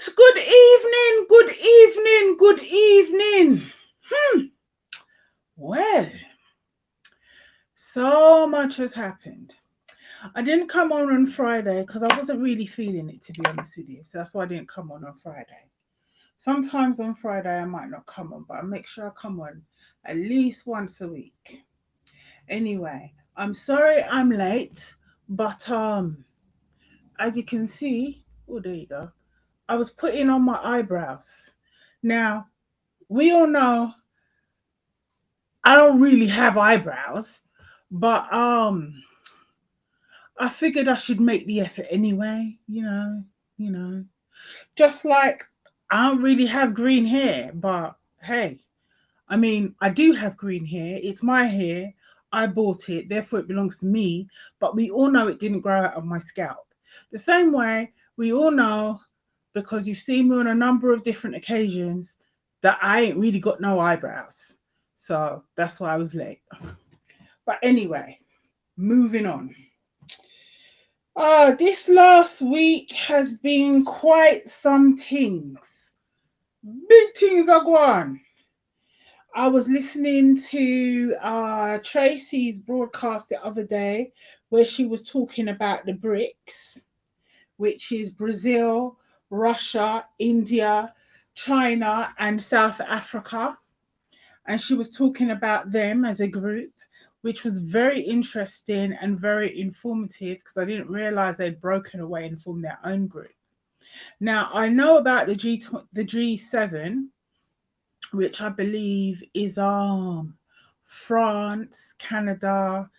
Good evening, good evening, good evening. Well, so much has happened. I didn't come on Friday because I wasn't really feeling it, to be honest with you. So that's why I didn't come on Friday. Sometimes on Friday I might not come on, but I make sure I come on at least once a week. Anyway, I'm sorry I'm late, but as you can see, oh there you go. I was putting on my eyebrows. Now, we all know I don't really have eyebrows, but I figured I should make the effort anyway, you know. Just like I don't really have green hair, but hey, I mean, I do have green hair. It's my hair. I bought it, therefore it belongs to me, but we all know it didn't grow out of my scalp. The same way we all know, because you've seen me on a number of different occasions, that I ain't really got no eyebrows. So that's why I was late. But anyway, moving on. This last week has been quite some things. Big things are going. I was listening to Tracy's broadcast the other day where she was talking about the BRICS, which is Brazil, Russia, India, China, and South Africa. And she was talking about them as a group, which was very interesting and very informative because I didn't realize they'd broken away and formed their own group. Now I know about the G7, which I believe is France, Canada,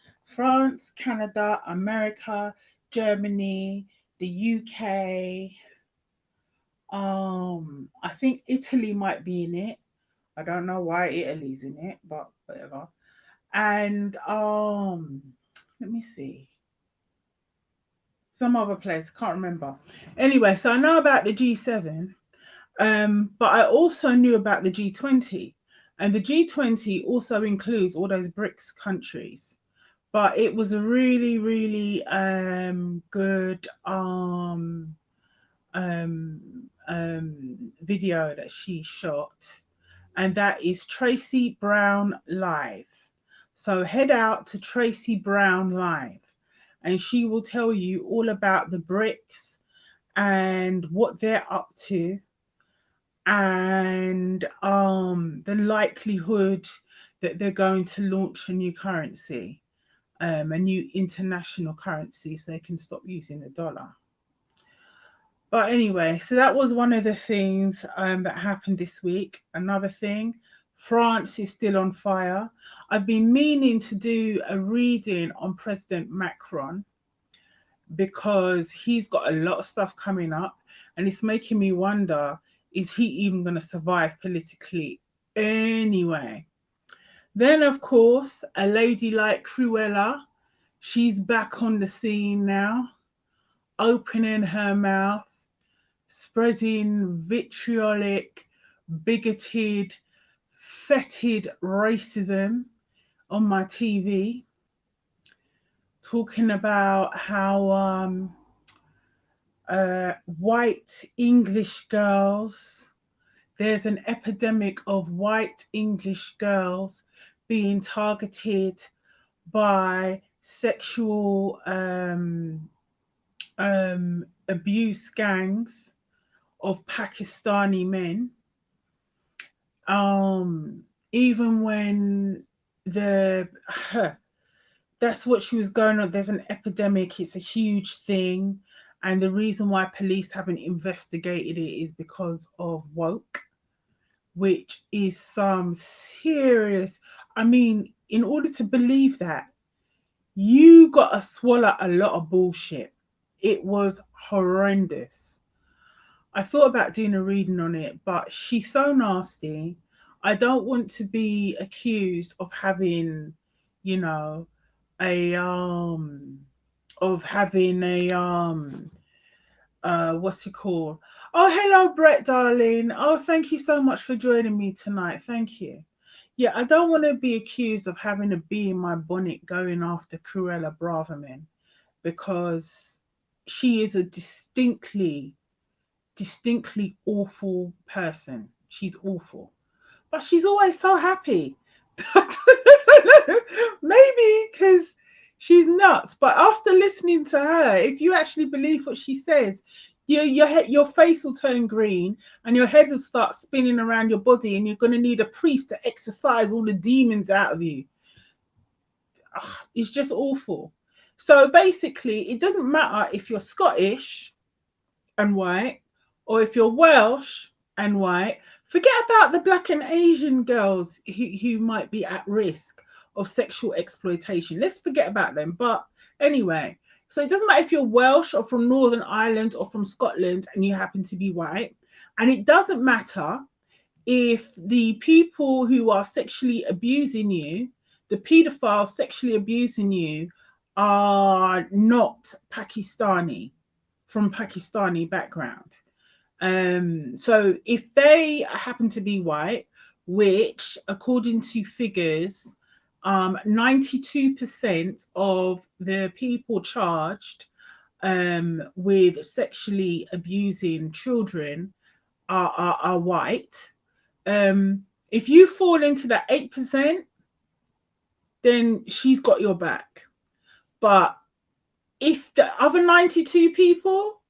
America, Germany, the UK. I think Italy might be in it. I don't know why Italy's in it, but whatever. And let me see, some other place, I can't remember. Anyway, so I know about the G7, but I also knew about the G20, and the G20 also includes all those BRICS countries. But it was a really, really good video that she shot, and that is Tracy Brown Live. So head out to Tracy Brown Live, and she will tell you all about the BRICS and what they're up to, and the likelihood that they're going to launch a new currency, a new international currency, so they can stop using the dollar. But anyway, so that was one of the things that happened this week. Another thing, France is still on fire. I've been meaning to do a reading on President Macron because he's got a lot of stuff coming up, and it's making me wonder, is he even going to survive politically anyway? Then, of course, a lady like Cruella, she's back on the scene now, opening her mouth, spreading vitriolic, bigoted, fetid racism on my TV, talking about how white English girls, there's an epidemic of white English girls being targeted by sexual abuse gangs of Pakistani men. Even when the that's what she was going on. There's an epidemic. It's a huge thing, and the reason why police haven't investigated it is because of woke, which is some serious. I mean, in order to believe that, you got to swallow a lot of bullshit. It was horrendous. I thought about doing a reading on it, but she's so nasty. I don't want to be accused of having, you know, a of having a what's it called? Oh, hello, Brett, darling. Oh, thank you so much for joining me tonight. Thank you. Yeah, I don't want to be accused of having a bee in my bonnet going after Cruella Braverman, because she is a distinctly awful person. She's awful, but she's always so happy. I don't know, maybe because she's nuts. But after listening to her, if you actually believe what she says, your face will turn green and your head will start spinning around your body, and you're going to need a priest to exorcise all the demons out of you. Ugh, it's just awful. So basically, it doesn't matter if you're Scottish and white, or if you're Welsh and white. Forget about the black and Asian girls who might be at risk of sexual exploitation. Let's forget about them. But anyway, so it doesn't matter if you're Welsh or from Northern Ireland or from Scotland and you happen to be white. And it doesn't matter if the people who are sexually abusing you, the paedophiles sexually abusing you, are not Pakistani, from Pakistani background. So if they happen to be white, which according to figures, 92% of the people charged with sexually abusing children are white. If you fall into that 8%, then she's got your back. But if the other 92 people,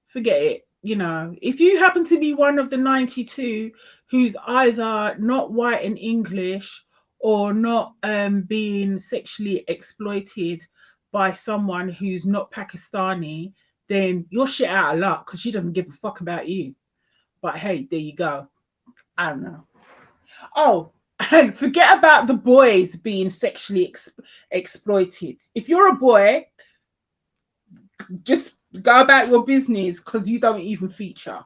forget it. You know, if you happen to be one of the 92 who's either not white and English or not being sexually exploited by someone who's not Pakistani, then you're shit out of luck, because she doesn't give a fuck about you. But hey, there you go. I don't know. Oh, and forget about the boys being sexually exploited. If you're a boy, just go about your business, because you don't even feature.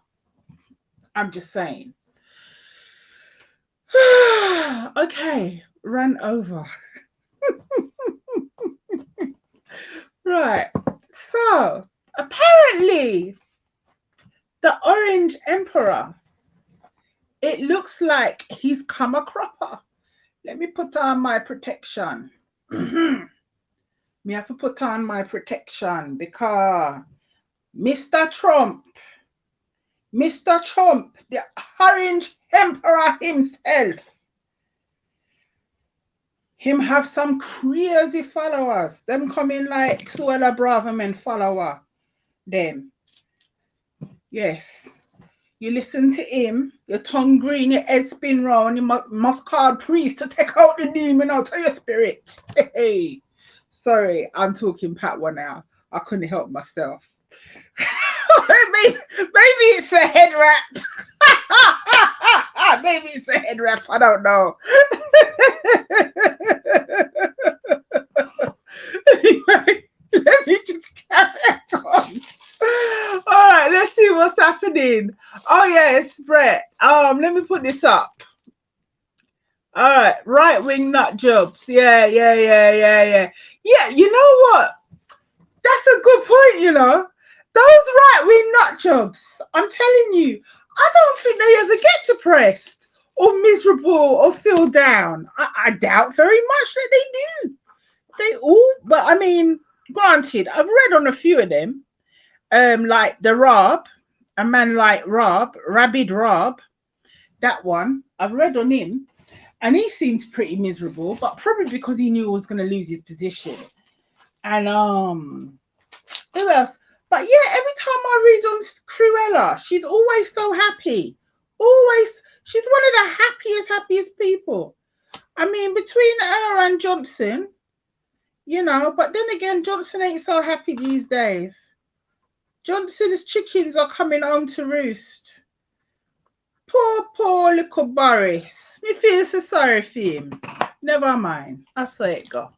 I'm just saying. Okay, run over. Right. So apparently the Orange Emperor, it looks like he's come a cropper. Let me put on my protection. Me have to put on my protection, because Mr. Trump, the Orange Emperor himself, him have some crazy followers. Them coming like Suella Braverman follower. Them. Yes. You listen to him, your tongue green, your head spin round, you must call priest to take out the demon out of your spirit. Hey. Sorry, I'm talking Patwa now. I couldn't help myself. maybe it's a head wrap. Maybe it's a head wrap. I don't know. Anyway, let me just carry on. All right, let's see what's happening. Oh yes, Brett. Let me put this up. All right, right wing nut jobs. Yeah. Yeah, you know what? That's a good point, you know. Those right wing nut jobs, I'm telling you, I don't think they ever get depressed or miserable or feel down. I doubt very much that they do. They all, but I mean, granted, I've read on a few of them. Like the Rob, a man like Rabid Rob, that one, I've read on him, and he seemed pretty miserable, but probably because he knew he was going to lose his position. And who else? But yeah, every time I read on Cruella, she's always so happy. Always, she's one of the happiest people. I mean, between her and Johnson, you know, but then again, Johnson ain't so happy these days. Johnson's chickens are coming home to roost. Poor little Boris. Me feel so sorry for him. Never mind. I saw it go.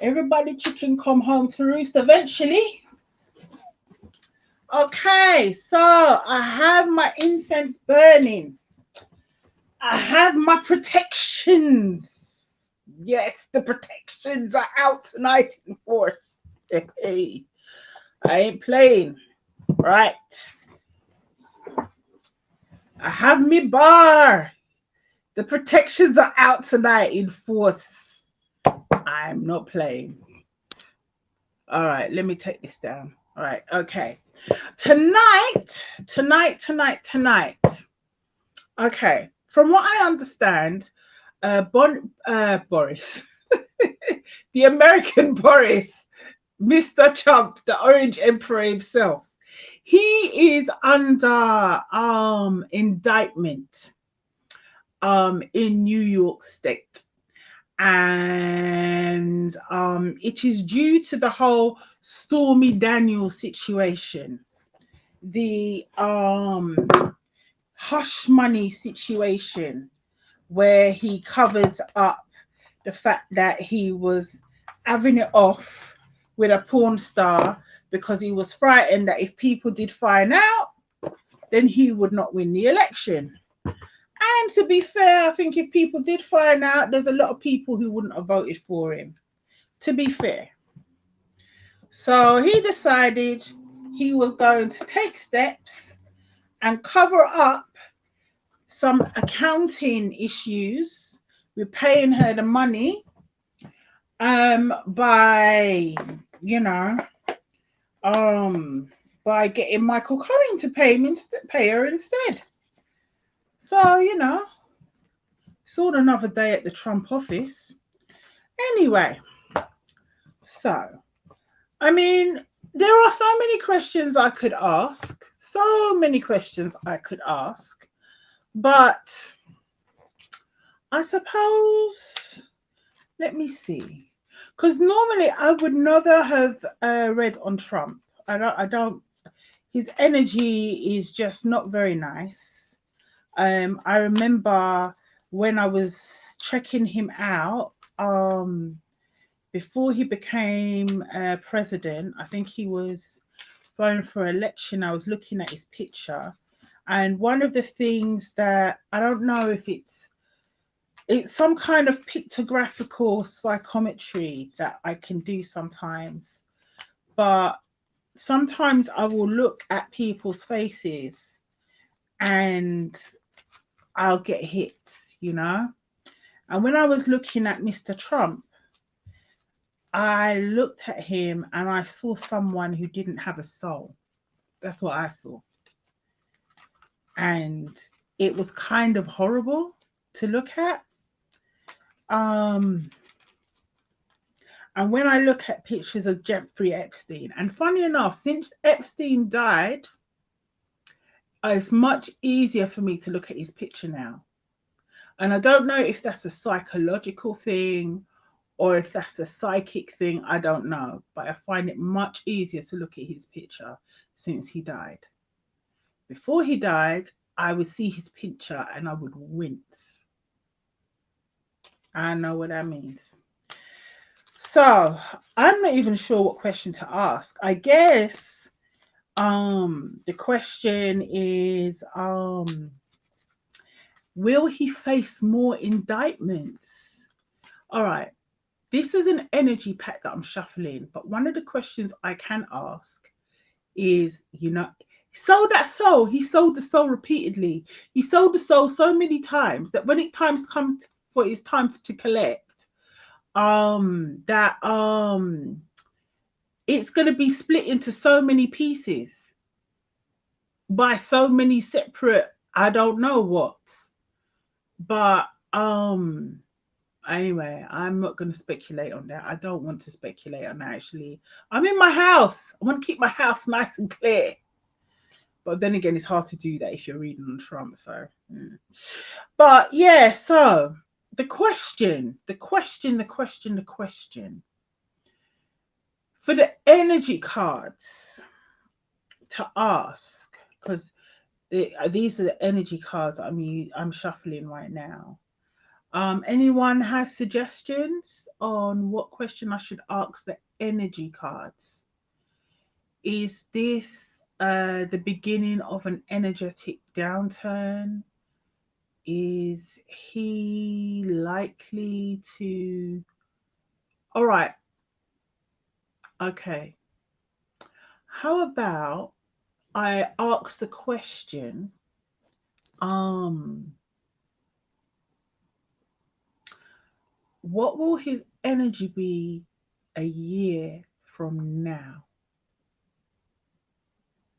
Everybody chicken come home to roost eventually. Okay, so I have my incense burning. I have my protections. Yes, the protections are out tonight in force. Hey, I ain't playing. Right. I have me bar. The protections are out tonight in force. I'm not playing. All right, let me take this down. All right. Okay. Tonight. Okay. From what I understand, Boris, the American Boris, Mr. Trump, the Orange Emperor himself, he is under indictment in New York State. And it is due to the whole Stormy Daniels situation, the hush money situation, where he covered up the fact that he was having it off with a porn star because he was frightened that if people did find out, then he would not win the election. And to be fair, I think if people did find out, there's a lot of people who wouldn't have voted for him, to be fair. So he decided he was going to take steps and cover up some accounting issues with paying her the money by, you know, by getting Michael Cohen to pay her instead. So, you know, it's all another day at the Trump office. Anyway, so, I mean, there are so many questions I could ask. But I suppose, let me see. Because normally I would never have read on Trump. I don't, his energy is just not very nice. I remember when I was checking him out, before he became president, I think he was going for election. I was looking at his picture, and one of the things that I don't know if it's some kind of pictographical psychometry that I can do sometimes, but sometimes I will look at people's faces and I'll get hit, you know. And when I was looking at Mr. Trump, I looked at him and I saw someone who didn't have a soul. That's what I saw. And it was kind of horrible to look at. And when I look at pictures of Jeffrey Epstein, and funny enough, since Epstein died, it's much easier for me to look at his picture now. And I don't know if that's a psychological thing or if that's a psychic thing, I don't know. But I find it much easier to look at his picture since he died. Before he died, I would see his picture and I would wince. I know what that means. So I'm not even sure what question to ask. I guess the question is will he face more indictments? All right. This is an energy pack that I'm shuffling, but one of the questions I can ask is, you know, he sold that soul. He sold the soul repeatedly. He sold the soul so many times that when it times comes for his time to collect, that it's going to be split into so many pieces by so many separate, I don't know what. But anyway, I'm not going to speculate on that. I don't want to speculate on that, actually. I'm in my house. I want to keep my house nice and clear. But then again, it's hard to do that if you're reading on Trump. So, but yeah, so the question for the energy cards to ask, because these are the energy cards I'm shuffling right now. Anyone has suggestions on what question I should ask the energy cards? Is this the beginning of an energetic downturn? Is he likely to... All right. Okay. How about I ask the question, what will his energy be a year from now?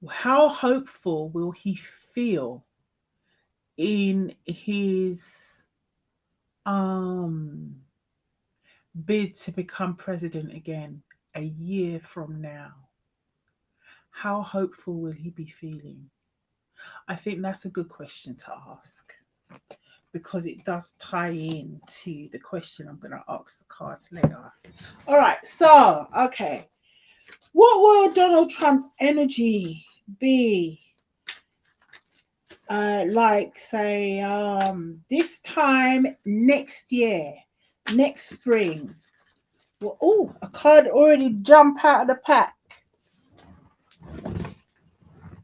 How hopeful will he feel in his um bid to become president again a year from now? How hopeful will he be feeling? I think that's a good question to ask because it does tie in to the question I'm going to ask the cards later. All right, so, okay. What will Donald Trump's energy be like, say, this time next year, next spring? Well, oh, a card already jumped out of the pack.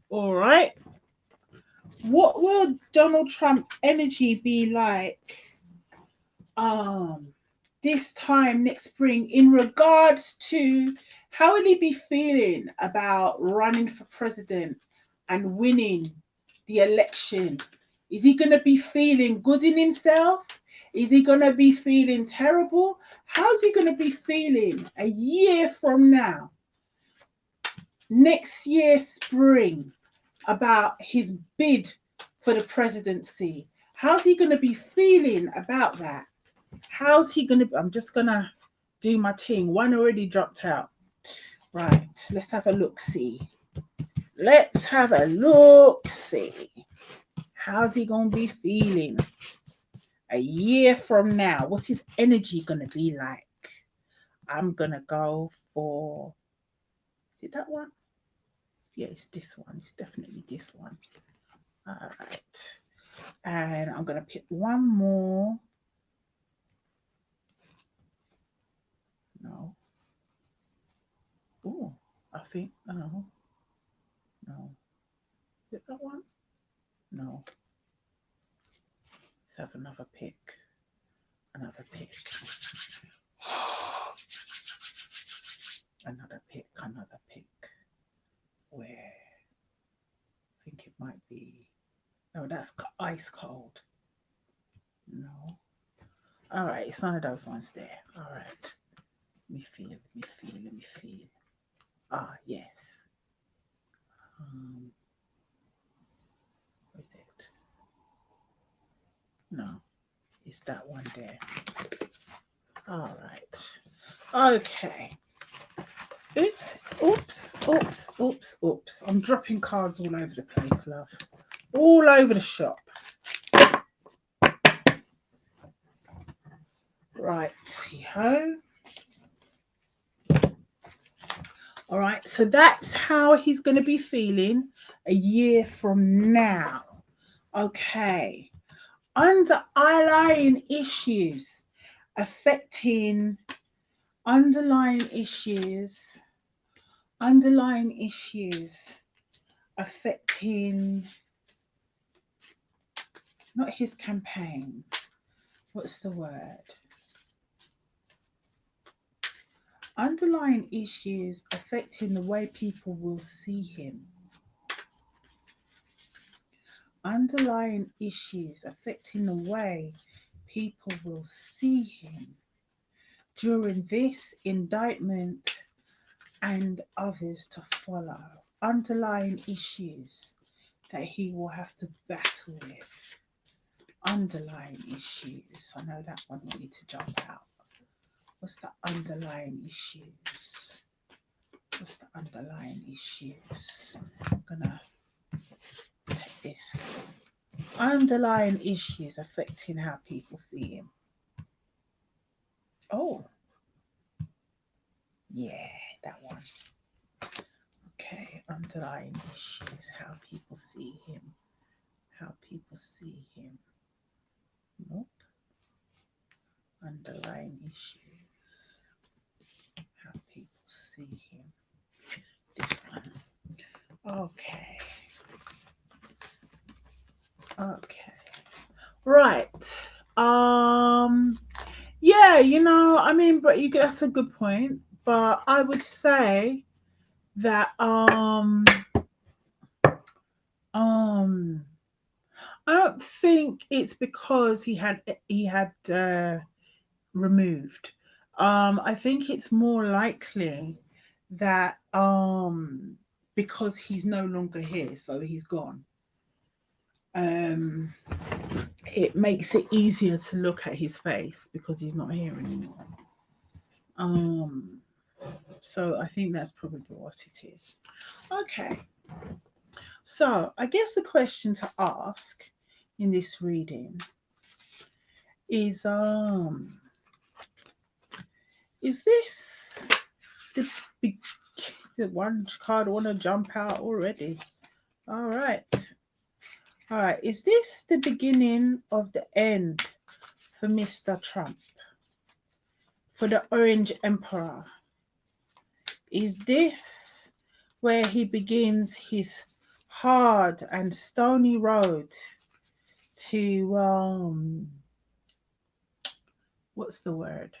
All right. What will Donald Trump's energy be like this time next spring in regards to how will he be feeling about running for president and winning the election? Is he going to be feeling good in himself? Is he going to be feeling terrible? How's he going to be feeling a year from now, next year spring, about his bid for the presidency? How's he going to be feeling about that? How's he going to? I'm just going to do my thing. One already dropped out. Right, let's have a look see. Let's have a look see. How's he going to be feeling a year from now? What's his energy going to be like? I'm going to go for, is it that one? Yeah, it's this one. It's definitely this one. All right. And I'm going to pick one more. No. Oh, I think, no. No. Is it that one? No. Let's have another pick. Another pick. Another pick. Another pick. Where? I think it might be. No, that's ice cold. No. All right, it's none of those ones there. All right. Let me feel. Let me feel. Let me feel. Ah, yes. What is it? No, it's that one there. All right. Okay. Oops, oops, oops, oops, oops. I'm dropping cards all over the place, love. All over the shop. Right, ho. All right, so that's how he's going to be feeling a year from now. Okay. Underlying issues affecting underlying issues affecting not his campaign. What's the word? Underlying issues affecting the way people will see him. Underlying issues affecting the way people will see him during this indictment and others to follow. Underlying issues that he will have to battle with. Underlying issues. I know that one will need to jump out. What's the underlying issues? What's the underlying issues? I'm gonna take this. Underlying issues affecting how people see him. Oh, yeah, that one. Okay, underlying issues, how people see him. How people see him. Nope. Underlying issues, how people see him. This one. Okay. Okay. Right. Yeah, I mean, but that's a good point. But I would say that I don't think it's because he had removed. I think it's more likely that because he's no longer here, so he's gone. It makes it easier to look at his face because he's not here anymore. Um, so I think that's probably what it is. Okay, so I guess the question to ask in this reading is this the big the one card want to jump out already? All right. All right, is this the beginning of the end for Mr. Trump, for the Orange Emperor? Is this where he begins his hard and stony road to what's the word?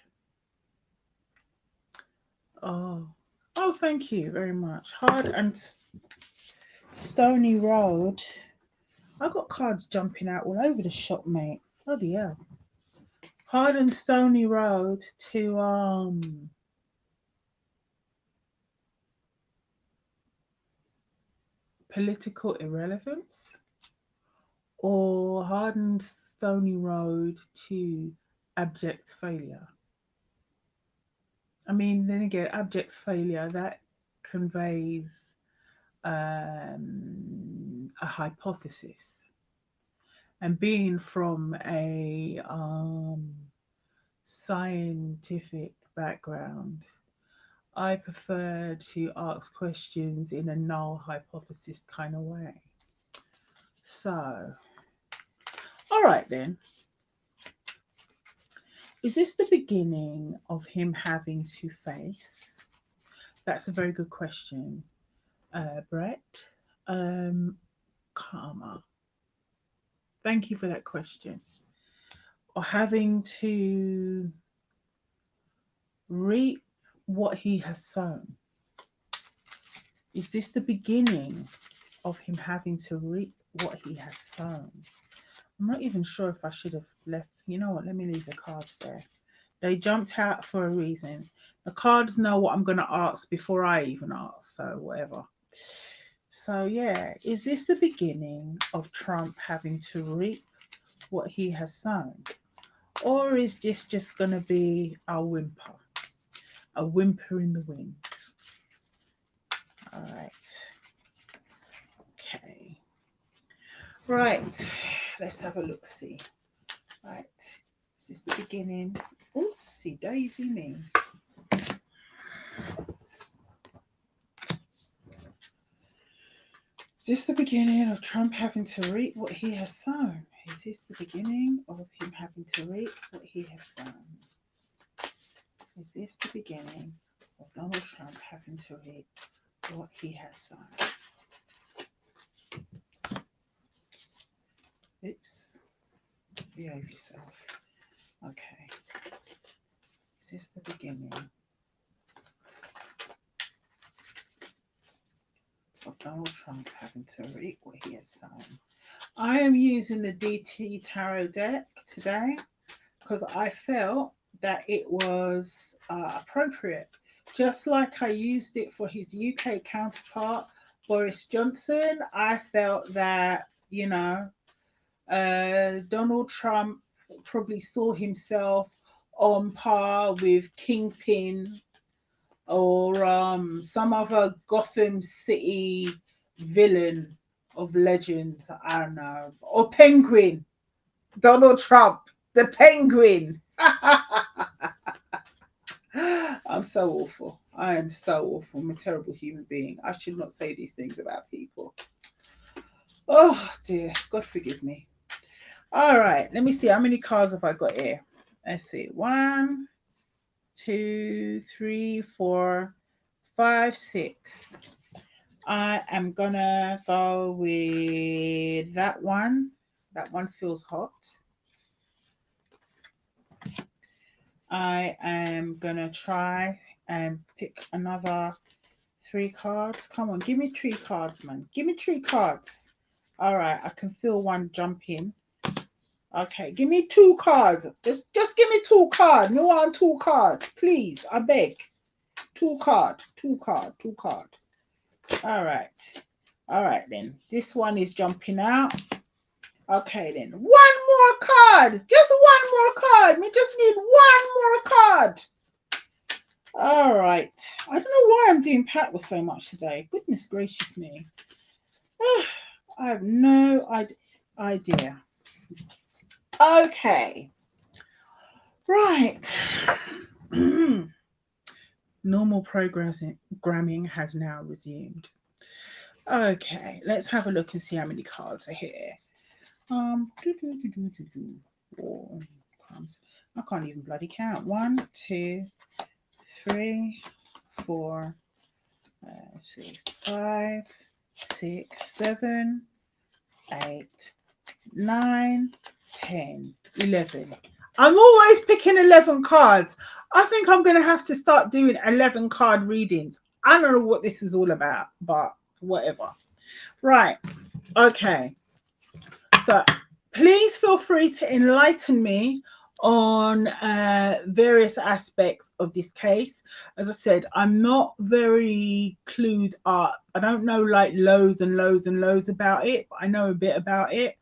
Oh, thank you very much. Hard and stony road. I got cards jumping out all over the shop, mate. Bloody hell. Hard and stony road to political irrelevance, or hard and stony road to abject failure. I mean, then again, abject failure, that conveys a hypothesis. And being from a scientific background, I prefer to ask questions in a null hypothesis kind of way. So, all right then. Is this the beginning of him having to face? That's a very good question, Brett. Karma. Thank you for that question. Or having to reap what he has sown. Is this the beginning of him having to reap what he has sown? I'm not even sure if I should have left. You know what? Let me leave the cards there. They jumped out for a reason. The cards know what I'm going to ask before I even ask. So whatever. So yeah, is this the beginning of Trump having to reap what he has sown? Or is this just going to be a whimper in the wind? All right. Okay. Right. Let's have a look. See. Right. Is this the beginning? Oopsie daisy me. Is this the beginning of Trump having to reap what he has sown? Is this the beginning of him having to reap what he has sown? Is this the beginning of Donald Trump having to reap what he has sown? Oops. Behave yourself. Okay. Is this the beginning of Donald Trump having to reap what he has sown? I am using the DT Tarot deck today because I felt that it was appropriate. Just like I used it for his UK counterpart, Boris Johnson, I felt that, Donald Trump probably saw himself on par with Kingpin or some other Gotham City villain of legends. I don't know. Or Penguin. Donald Trump, the Penguin. I'm so awful. I am so awful. I'm a terrible human being. I should not say these things about people. Oh dear. God forgive me. All right. Let me see. How many cards have I got here? Let's see. 1, 2, 3, 4, 5, 6. I am gonna go with that one. That one feels hot. I am gonna try and pick another 3 cards. Come on, give me 3 cards, man. Give me 3 cards. All right, I can feel one jumping. Okay, give me 2 cards. Just give me 2 cards. No one 2 cards, please. I beg. 2 card, 2 card, 2 card. All right. All right then. This one is jumping out. Okay then. One more card. Just one more card. We just need one more card. All right. I don't know why I'm doing Pat so much today. Goodness gracious me. I have no idea. Okay. Right. Normal programming has now resumed. Okay, let's have a look and see how many cards are here. Oh, crumbs. I can't even bloody count. 1, 2, 3, 4, 5, 6, 7, 8, 9, 10, 11. I'm always picking 11 cards. I think I'm going to have to start doing 11 card readings. I don't know what this is all about, but whatever. Right. Okay. So please feel free to enlighten me on various aspects of this case. As I said, I'm not very clued up. I don't know like loads and loads and loads about it, but I know a bit about it.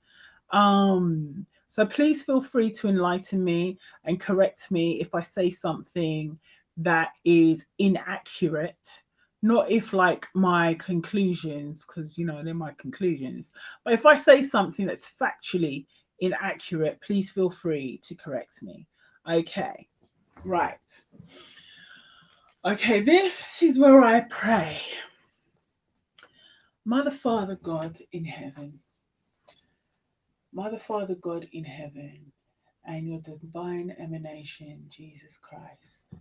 So please feel free to enlighten me and correct me if I say something that is inaccurate. Not if like my conclusions, because you know they're my conclusions, but if I say something that's factually inaccurate, please feel free to correct me. Okay, right. Okay, this is where I pray. Mother, Father, God in heaven. Mother, Father, God in heaven, and your divine emanation, Jesus Christ.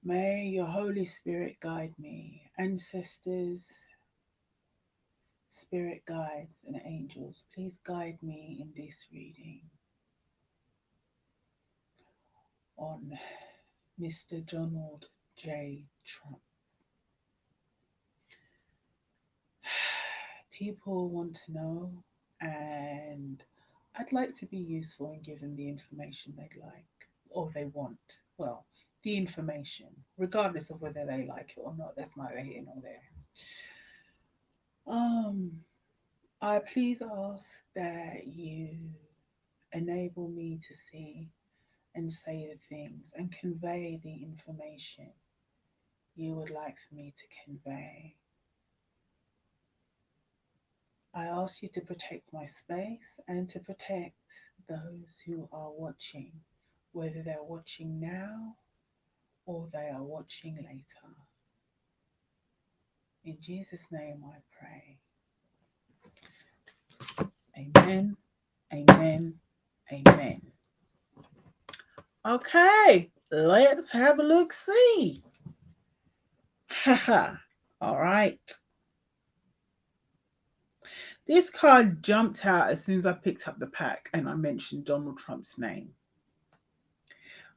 May your Holy Spirit guide me, ancestors, spirit guides, and angels. Please guide me in this reading on Mr. Donald J. Trump. People want to know, and I'd like to be useful in giving the information they'd like or they want. Well, the information, regardless of whether they like it or not. That's neither here nor there. I please ask that you enable me to see and say the things and convey the information you would like for me to convey. I ask you to protect my space and to protect those who are watching, whether they're watching now or they are watching later. In Jesus' name I pray. Amen, amen, amen. Okay, let's have a look see. Haha. All right. This card jumped out as soon as I picked up the pack and I mentioned Donald Trump's name.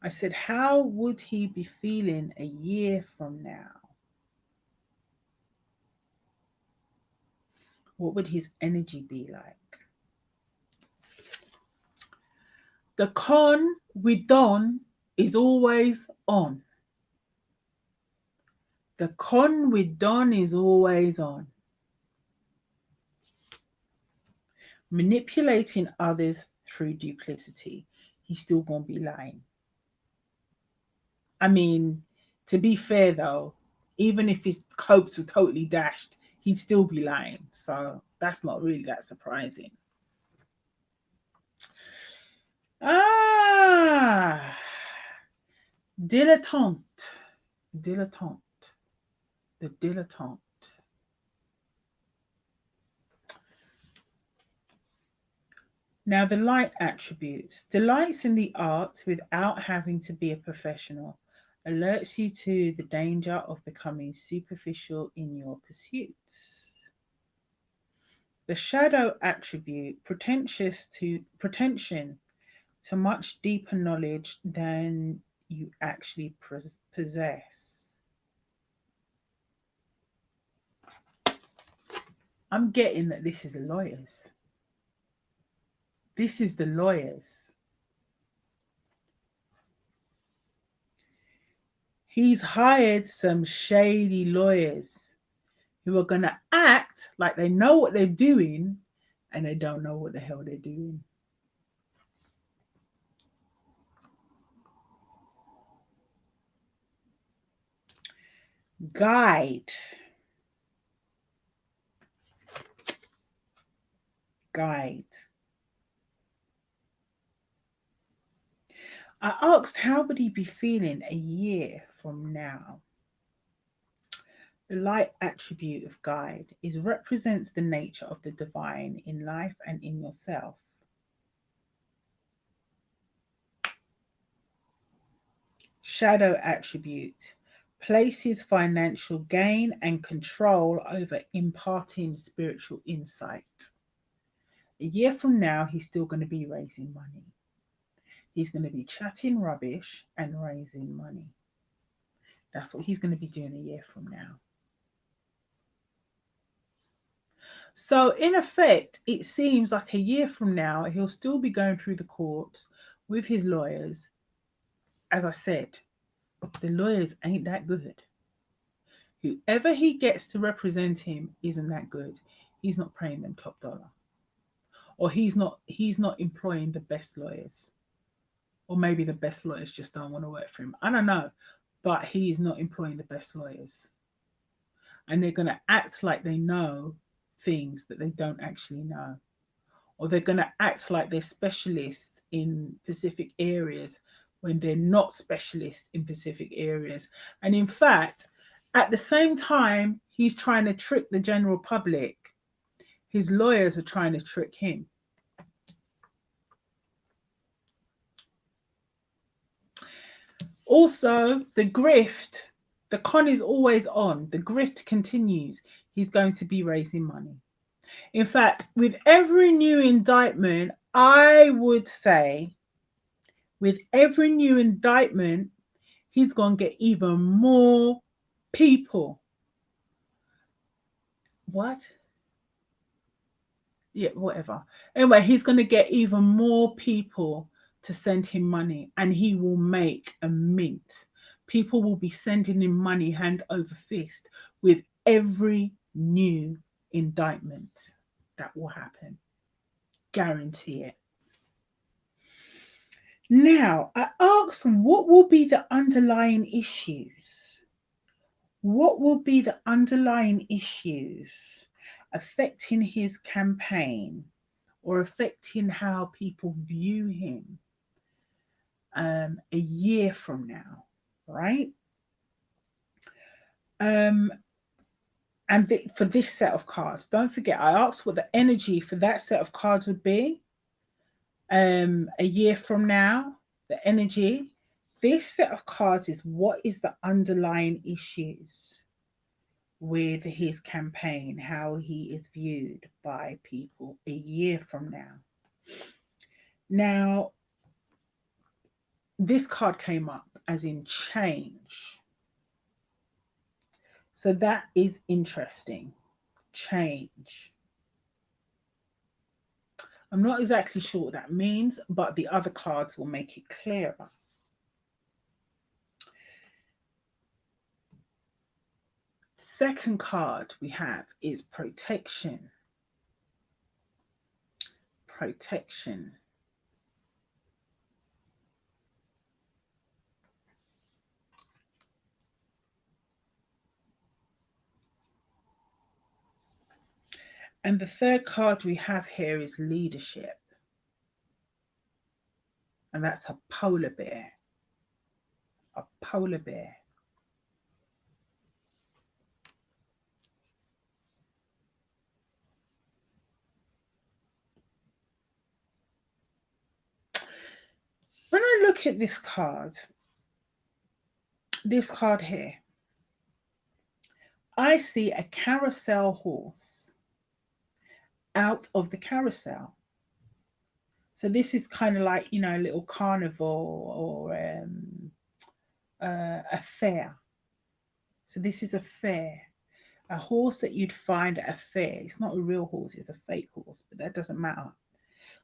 I said, how would he be feeling a year from now? What would his energy be like? The con with Don is always on. The con with Don is always on. Manipulating others through duplicity. He's still going to be lying. I mean, to be fair though, even if his hopes were totally dashed, he'd still be lying. So that's not really that surprising. Ah, dilettante, dilettante, the dilettante. Now the light attributes, delights in the arts without having to be a professional, alerts you to the danger of becoming superficial in your pursuits. The shadow attribute, pretension to much deeper knowledge than you actually possess. I'm getting that this is the lawyers. This is the lawyers. He's hired some shady lawyers who are going to act like they know what they're doing and they don't know what the hell they're doing. Guide. Guide. I asked how would he be feeling a year from now? The light attribute of guide is represents the nature of the divine in life and in yourself. Shadow attribute places financial gain and control over imparting spiritual insight. A year from now, he's still going to be raising money. He's going to be chatting rubbish and raising money. That's what he's going to be doing a year from now. So, in effect, it seems like a year from now, he'll still be going through the courts with his lawyers. As I said, the lawyers ain't that good. Whoever he gets to represent him isn't that good. He's not paying them top dollar. Or he's not employing the best lawyers. Or maybe the best lawyers just don't want to work for him. I don't know. But he's not employing the best lawyers. And they're going to act like they know things that they don't actually know. Or they're going to act like they're specialists in specific areas when they're not specialists in specific areas. And in fact, at the same time, he's trying to trick the general public. His lawyers are trying to trick him. Also, the grift, the con is always on. The grift continues. He's going to be raising money. In fact, with every new indictment, I would say, with every new indictment, he's going to get even more people. What? Yeah, whatever. Anyway, he's going to get even more people to send him money and he will make a mint. People will be sending him money hand over fist with every new indictment. That will happen. Guarantee it. Now, I asked what will be the underlying issues? What will be the underlying issues affecting his campaign or affecting how people view him a year from now, right? And for this set of cards, don't forget, I asked what the energy for that set of cards would be a year from now, the energy. This set of cards is what is the underlying issues with his campaign, how he is viewed by people a year from now. Now, this card came up as in change. So that is interesting. Change. I'm not exactly sure what that means, but the other cards will make it clearer. Second card we have is protection. Protection. And the third card we have here is leadership. And that's a polar bear. A polar bear. When I look at this card here, I see a carousel horse out of the carousel. So this is kind of like, you know, a little carnival or a fair. So this is a fair. A horse that you'd find at a fair. It's not a real horse, it's a fake horse, but that doesn't matter.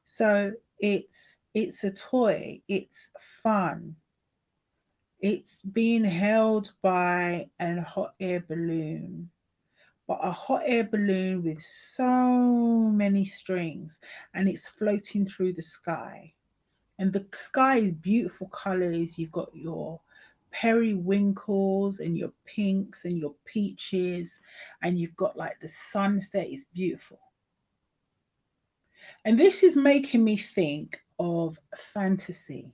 So it's a toy, it's fun, It's being held by a hot air balloon, but a hot air balloon with so many strings, and it's floating through the sky. And the sky is beautiful colors. You've got your periwinkles and your pinks and your peaches, and you've got like the sunset. It's beautiful. And this is making me think of fantasy.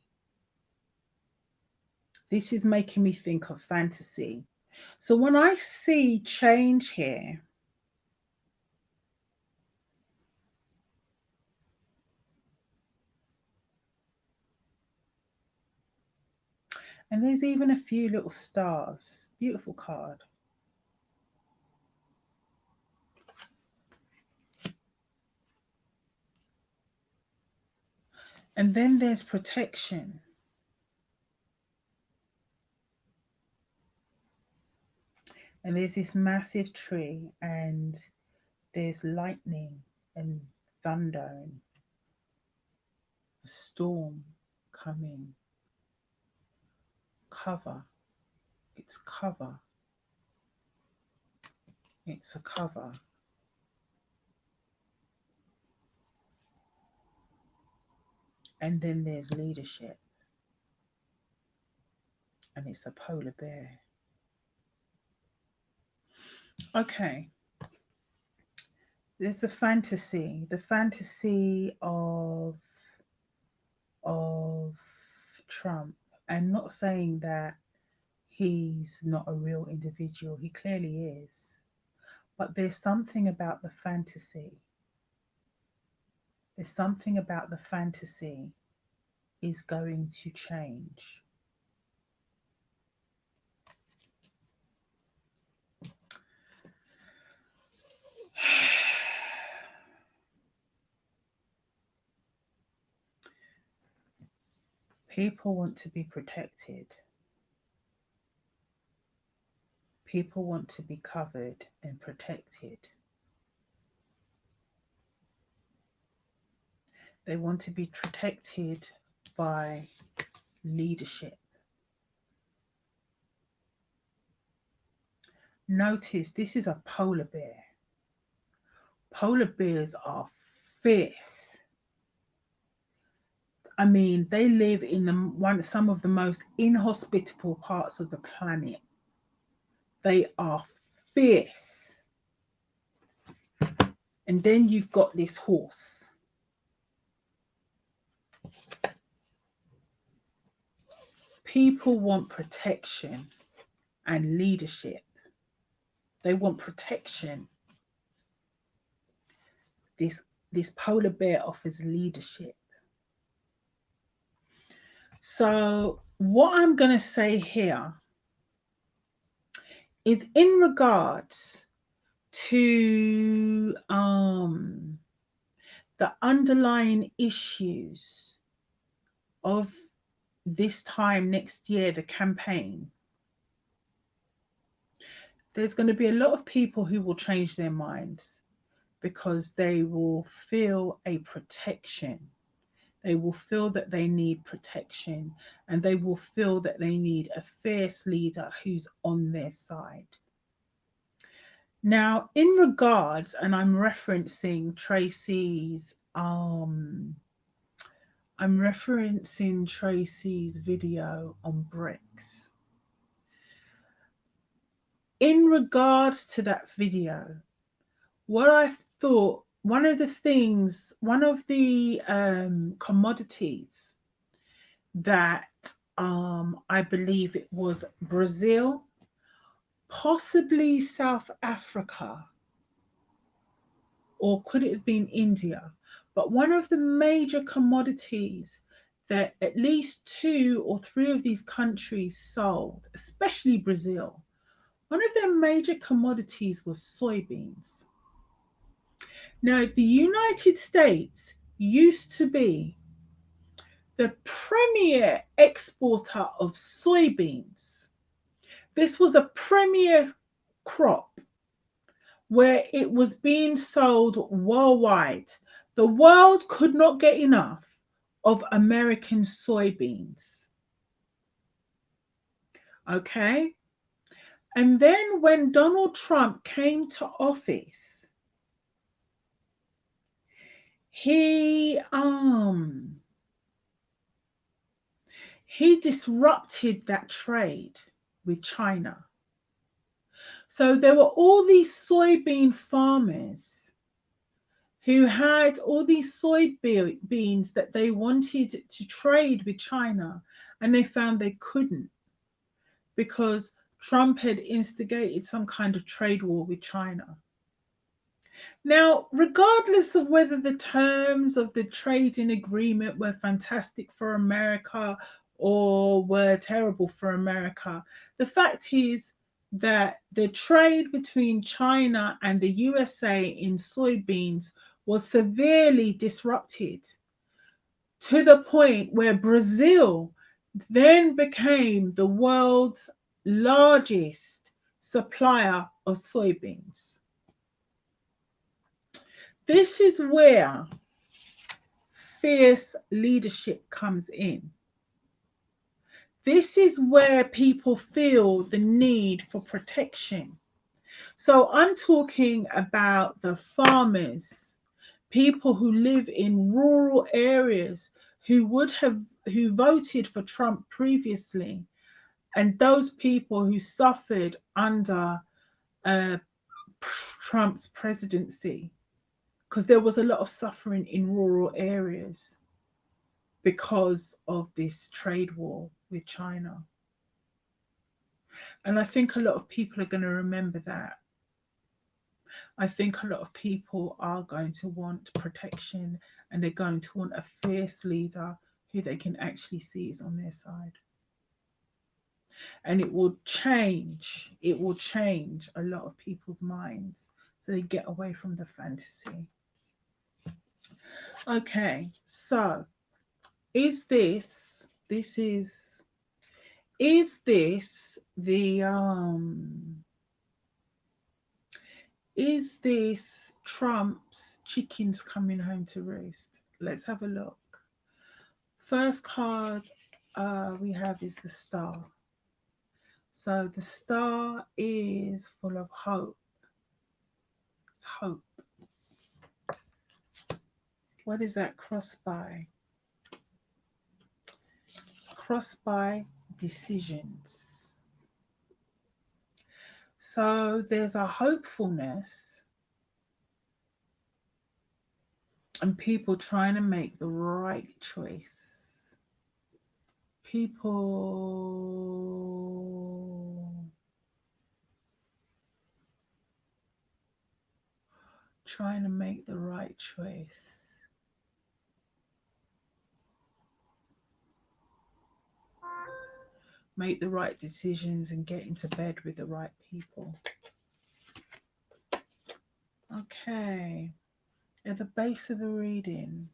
This is making me think of fantasy. So when I see change here, and there's even a few little stars, beautiful card. And then there's protection. And there's this massive tree, and there's lightning and thunder and a storm coming. Cover. It's cover. It's a cover. And then there's leadership. And it's a polar bear. Okay. There's the fantasy of Trump, and not saying that he's not a real individual, he clearly is, but there's something about the fantasy is going to change. People want to be protected. People want to be covered and protected. They want to be protected by leadership. Notice this is a polar bear. Polar bears are fierce. I mean, they live in some of the most inhospitable parts of the planet. They are fierce. And then you've got this horse. People want protection and leadership. They want protection. This polar bear offers leadership. So what I'm going to say here is in regards to the underlying issues of this time next year, the campaign, there's going to be a lot of people who will change their minds because they will feel a protection. They will feel that they need protection, and they will feel that they need a fierce leader who's on their side. Now, in regards, and I'm referencing Tracy's video on bricks. In regards to that video, what I thought, one of the commodities that I believe it was Brazil, possibly South Africa, or could it have been India? But one of the major commodities that at least 2 or 3 of these countries sold, especially Brazil, one of their major commodities was soybeans. Now, the United States used to be the premier exporter of soybeans. This was a premier crop where it was being sold worldwide. The world could not get enough of American soybeans. Okay. And then when Donald Trump came to office, he disrupted that trade with China. So there were all these soybean farmers who had all these soybeans that they wanted to trade with China, and they found they couldn't because Trump had instigated some kind of trade war with China. Now, regardless of whether the terms of the trading agreement were fantastic for America or were terrible for America, the fact is that the trade between China and the USA in soybeans was severely disrupted to the point where Brazil then became the world's largest supplier of soybeans. This is where fierce leadership comes in. This is where people feel the need for protection. So I'm talking about the farmers, people who live in rural areas who voted for Trump previously, and those people who suffered under Trump's presidency, because there was a lot of suffering in rural areas because of this trade war with China. And I think a lot of people are going to remember that. I think a lot of people are going to want protection, and they're going to want a fierce leader who they can actually see is on their side. And it will change a lot of people's minds so they get away from the fantasy. Okay, so is this Trump's chickens coming home to roost? Let's have a look. First card we have is the star. So the star is full of hope. It's hope. What is that crossed by? It's crossed by decisions. So there's a hopefulness and people trying to make the right choice. People trying to make the right choice. Make the right decisions and get into bed with the right people. Okay. At the base of the reading,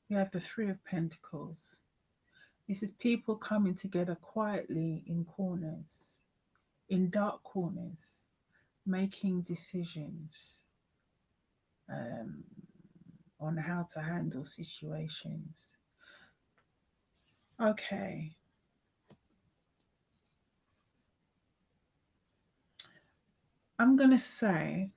we have the Three of Pentacles. This is people coming together quietly in corners, in dark corners, making decisions on how to handle situations. Okay. I'm going to say,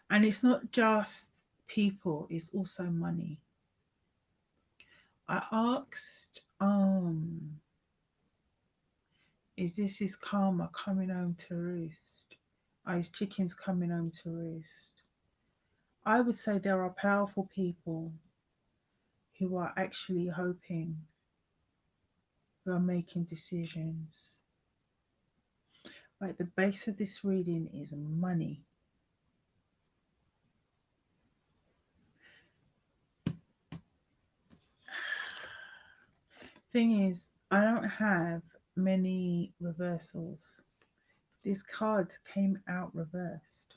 and it's not just people, it's also money. I asked, is this his karma coming home to roost? Are his chickens coming home to roost? I would say there are powerful people who are actually hoping, who are making decisions. Right, the base of this reading is money. Thing is, I don't have many reversals. This card came out reversed.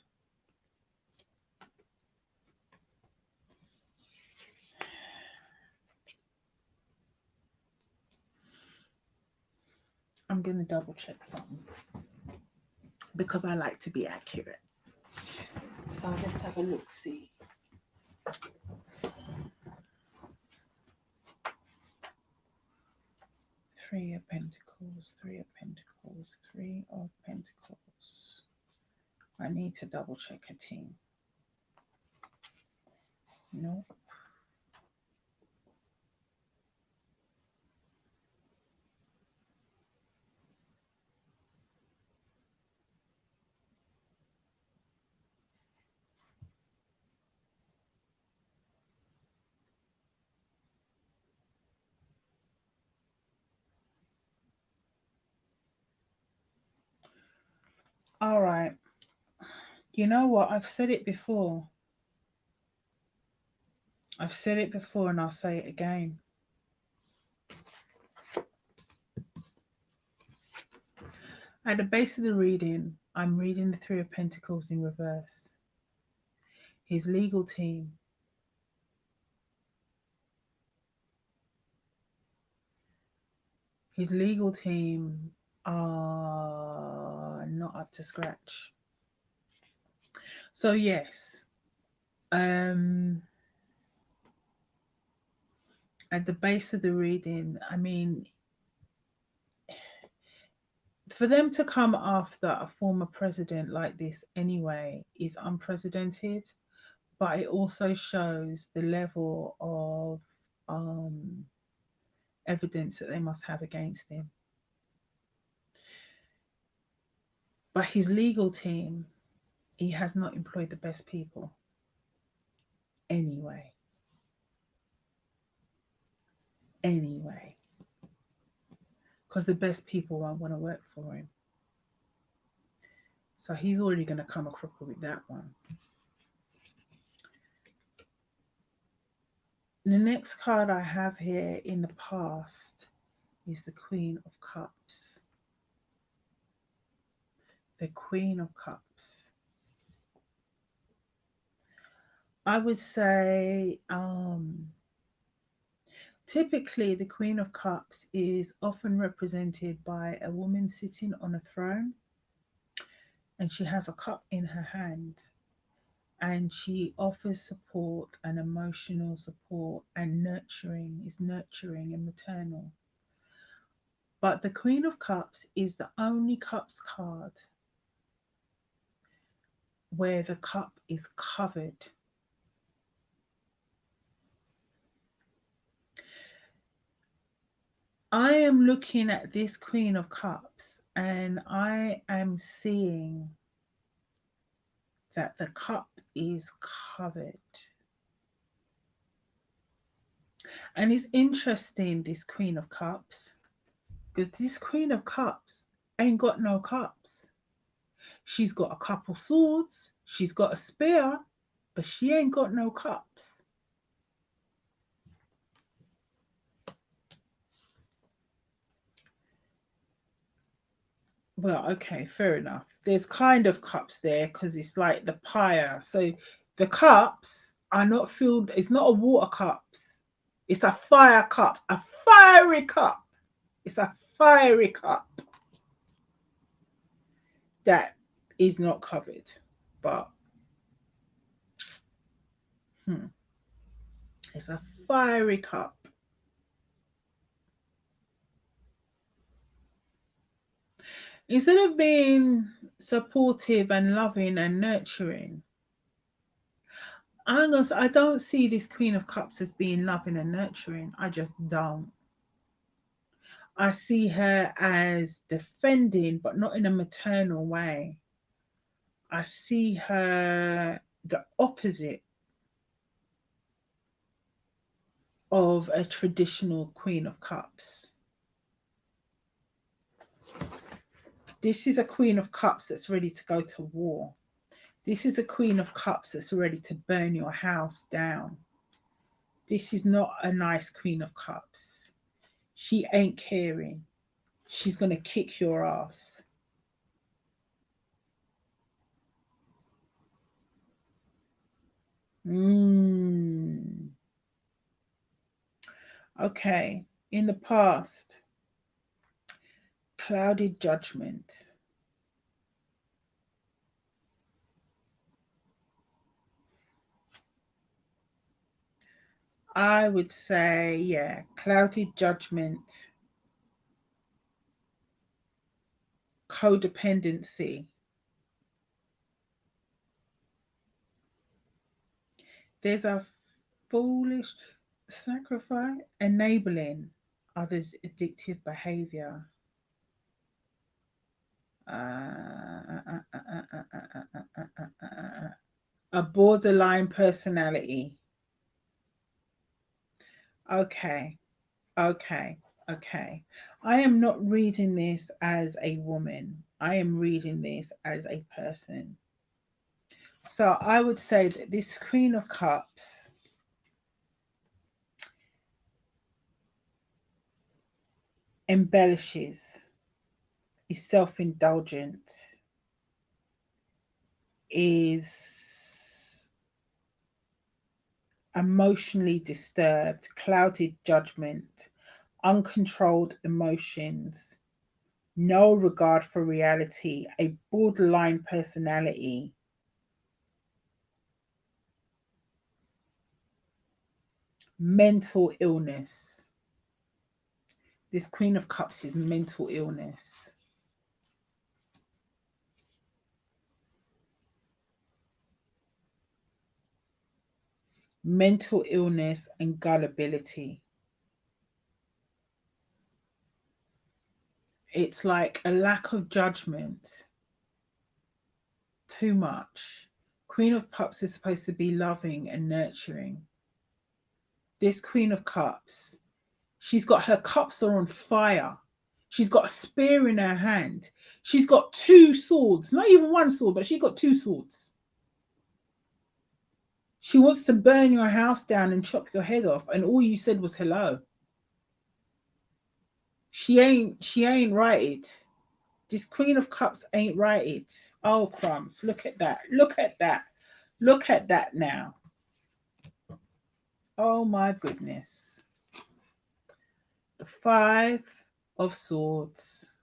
I'm going to double check something because I like to be accurate. So let's have a look, see. Three of Pentacles, Three of Pentacles, Three of Pentacles. I need to double check a team. No. All right. You know what? I've said it before. I've said it before and I'll say it again. At the base of the reading, I'm reading the Three of Pentacles in reverse. His legal team. His legal team are not up to scratch. So yes, at the base of the reading, I mean, for them to come after a former president like this anyway is unprecedented, but it also shows the level of evidence that they must have against him. But his legal team, he has not employed the best people anyway. Because the best people won't want to work for him. So he's already going to come a cripple with that one. The next card I have here in the past is the Queen of Cups. The Queen of Cups. I would say typically the Queen of Cups is often represented by a woman sitting on a throne, and she has a cup in her hand, and she offers support and emotional support and nurturing, is nurturing and maternal. But the Queen of Cups is the only Cups card where the cup is covered. I am looking at this Queen of Cups and I am seeing that the cup is covered. And it's interesting, this Queen of Cups, because this Queen of Cups ain't got no cups. She's got a couple swords, she's got a spear, but she ain't got no cups. Well, okay, fair enough. There's kind of cups there because it's like the pyre. So the cups are not filled, it's not a water cup. It's a fire cup, a fiery cup. It's a fiery cup that is not covered. But it's a fiery cup. Instead of being supportive and loving and nurturing, I don't see this Queen of Cups as being loving and nurturing. I just don't. I see her as defending, but not in a maternal way. I see her the opposite of a traditional Queen of Cups. This is a Queen of Cups that's ready to go to war. This is a Queen of Cups that's ready to burn your house down. This is not a nice Queen of Cups. She ain't caring. She's going to kick your ass. Okay, in the past, clouded judgment. I would say, yeah, clouded judgment. codependency. There's a foolish sacrifice, enabling others' addictive behavior. A borderline personality. Okay, okay, okay. I am not reading this as a woman. I am reading this as a person. So I would say that this Queen of Cups embellishes, is self-indulgent, is emotionally disturbed, clouded judgment, uncontrolled emotions, no regard for reality, a borderline personality, mental illness. This Queen of Cups is mental illness. Mental illness and gullibility. It's like a lack of judgment. Too much. Queen of Cups is supposed to be loving and nurturing. This Queen of Cups, she's got her cups are on fire. She's got a spear in her hand. She's got two swords, not even one sword, but she's got two swords. She wants to burn your house down and chop your head off, and all you said was hello. She ain't righted. This Queen of Cups ain't righted. Oh crumbs, look at that. Look at that. Look at that now. Oh my goodness. The Five of Swords.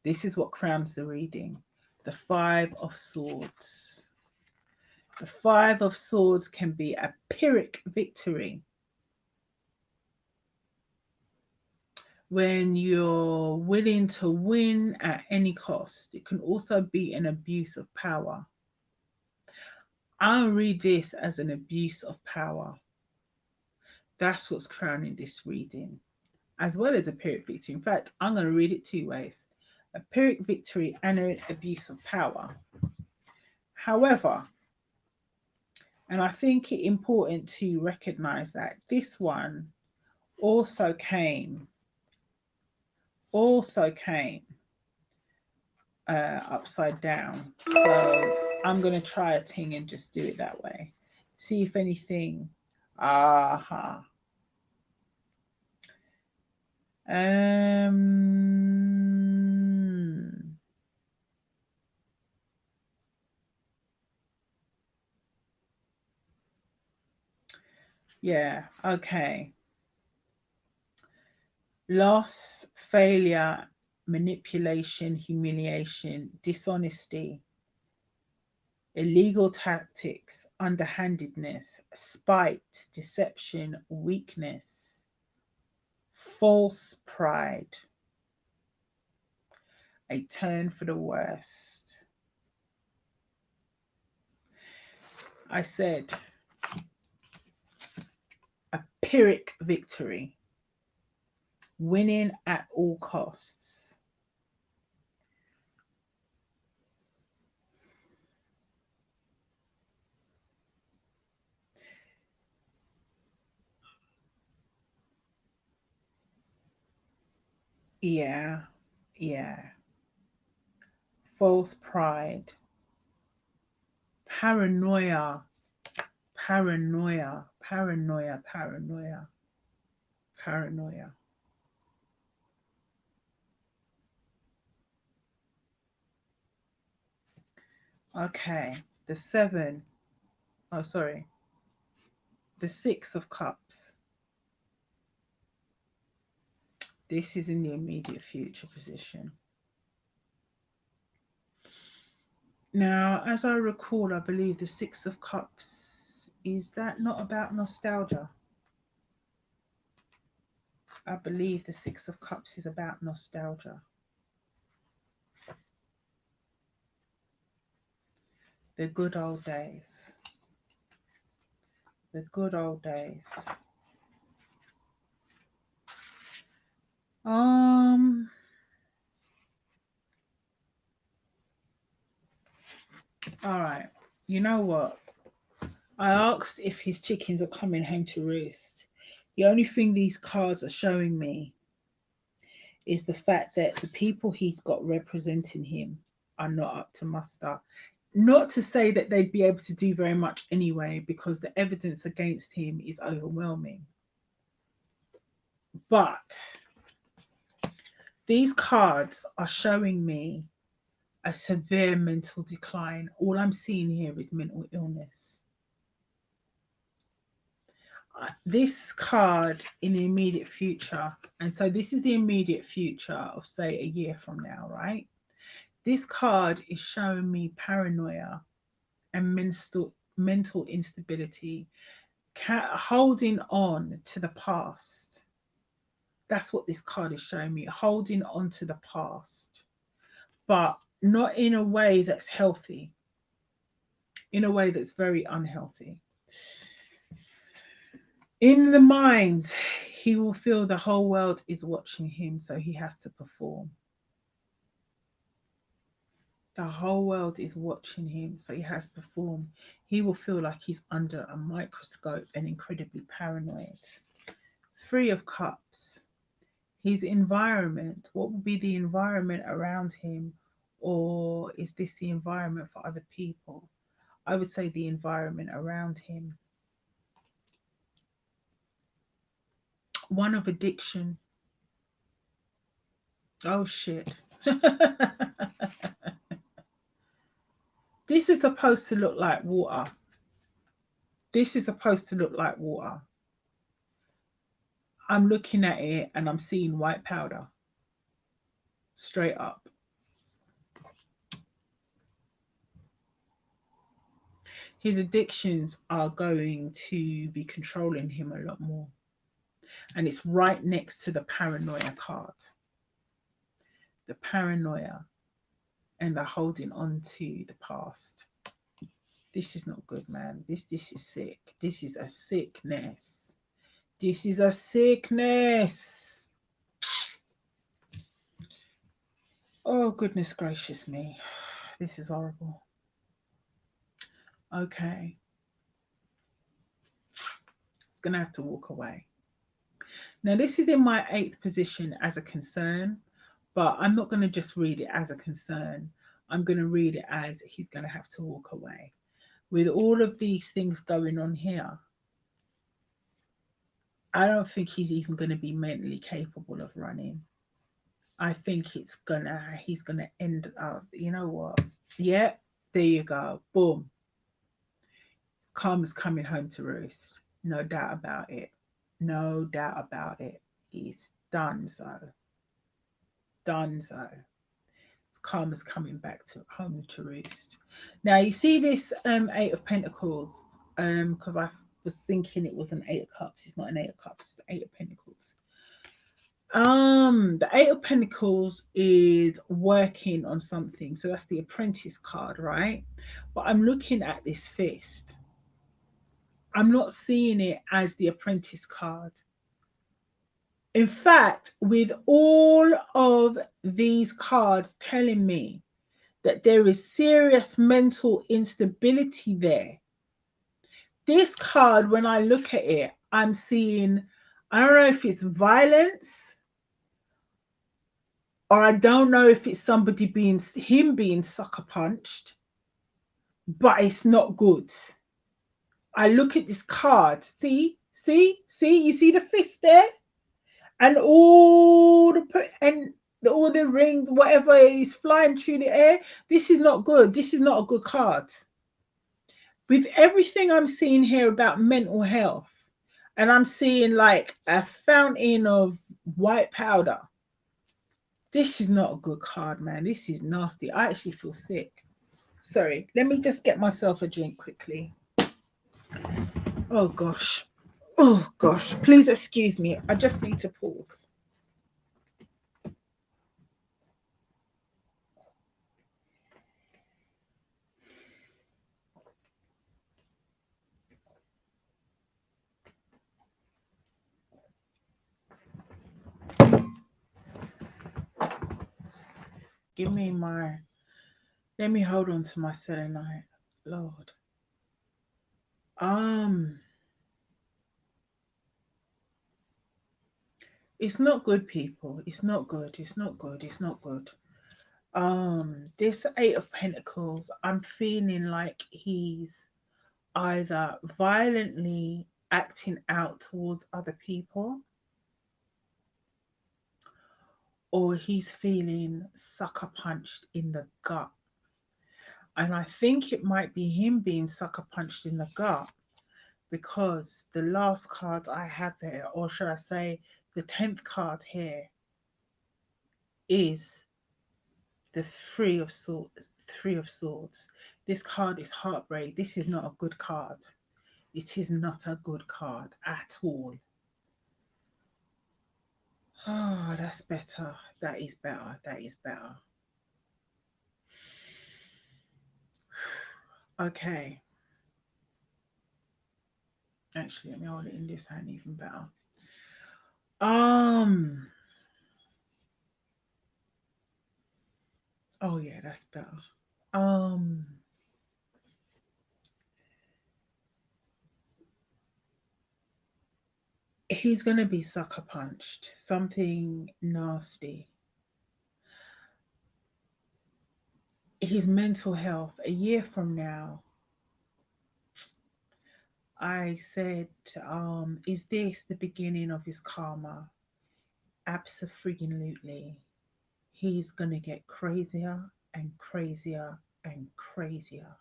This is what crowns the reading. The Five of Swords. The Five of Swords can be a Pyrrhic victory. When you're willing to win at any cost. It can also be an abuse of power. I'll read this as an abuse of power. That's what's crowning this reading, as well as a Pyrrhic victory. In fact, I'm going to read it two ways. A Pyrrhic victory and an abuse of power. However, and I think it important to recognize that this one also came upside down. So I'm going to try a thing and just do it that way. See if anything. Aha. Yeah, okay. Loss, failure, manipulation, humiliation, dishonesty, illegal tactics, underhandedness, spite, deception, weakness, false pride, a turn for the worst. I said a Pyrrhic victory, winning at all costs. Yeah, yeah. False pride, paranoia, paranoia, paranoia, paranoia, paranoia. Okay, the seven, oh, sorry, the Six of Cups. This is in the immediate future position. Now, as I recall, I believe the Six of Cups, is that not about nostalgia? I believe the Six of Cups is about nostalgia. The good old days. The good old days. All right. You know what? I asked if his chickens are coming home to roost. The only thing these cards are showing me is the fact that the people he's got representing him are not up to muster. Not to say that they'd be able to do very much anyway, because the evidence against him is overwhelming. But these cards are showing me a severe mental decline. All I'm seeing here is mental illness. This card in the immediate future, and so this is the immediate future of, say, a year from now, right? This card is showing me paranoia and mental instability, holding on to the past. That's what this card is showing me, holding on to the past, but not in a way that's healthy, in a way that's very unhealthy. In the mind, he will feel the whole world is watching him, so he has to perform. The whole world is watching him, so he has to perform. He will feel like he's under a microscope and incredibly paranoid. Three of Cups. His environment. What will be the environment around him? Or is this the environment for other people? I would say the environment around him. One of addiction. Oh, shit. This is supposed to look like water. This is supposed to look like water. I'm looking at it and I'm seeing white powder. Straight up. His addictions are going to be controlling him a lot more. And it's right next to the paranoia card. The paranoia and the holding on to the past. This is not good, man. This is sick. This is a sickness. This is a sickness. Oh, goodness gracious me. This is horrible. Okay. It's going to have to walk away. Now, this is in my 8th position as a concern, but I'm not going to just read it as a concern. I'm going to read it as he's going to have to walk away. With all of these things going on here, I don't think he's even going to be mentally capable of running. I think he's gonna end up, you know what? Yeah, there you go. Boom. Karma's coming home to roost. No doubt about it. No doubt about it. He's done so. Done so. Karma's coming back to home to roost. Now you see this 8 of Pentacles, because I was thinking it was an 8 of Cups. It's not an 8 of Cups, it's the 8 of Pentacles. The 8 of Pentacles is working on something. So that's the Apprentice card, right? But I'm looking at this fist. I'm not seeing it as the Apprentice card. In fact, with all of these cards telling me that there is serious mental instability there, this card, when I look at it, I'm seeing, I don't know if it's violence, or I don't know if it's somebody being sucker punched, but it's not good. I look at this card. See, you see the fist there, and all the rings, whatever is flying through the air. This is not good. This is not a good card. With everything I'm seeing here about mental health, and I'm seeing like a fountain of white powder. This is not a good card, man. This is nasty. I actually feel sick. Sorry, let me just get myself a drink quickly. Oh, gosh. Oh, gosh. Please excuse me. I just need to pause. Give me my, let me hold on to my selenite. Lord. Um, it's not good, people. It's not good. It's not good. It's not good. This Eight of Pentacles, I'm feeling like he's either violently acting out towards other people, or he's feeling sucker punched in the gut. And I think it might be him being sucker punched in the gut, because the last card I have here, or should I say the 10th card here, is the Three of Swords. This card is heartbreak. This is not a good card. It is not a good card at all. Ah, oh, that's better. That is better. That is better. Okay. Actually, let me hold it in this hand even better. Oh yeah, that's better. Um, he's gonna be sucker punched. Something nasty. His mental health. A year from now, I said, is this the beginning of his karma? Absolutely. He's gonna get crazier and crazier and crazier.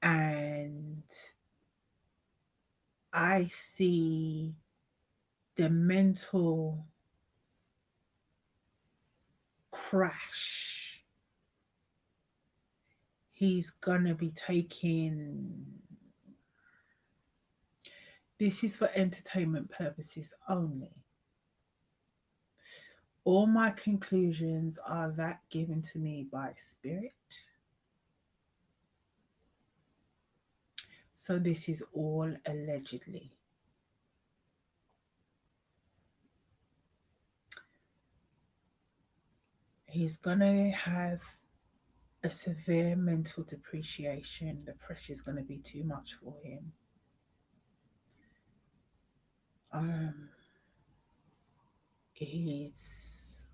And I see the mental crash he's gonna be taking. This is for entertainment purposes only. All my conclusions are that given to me by spirit. So this is all allegedly. He's gonna have a severe mental depreciation. The pressure is gonna be too much for him. Um, he's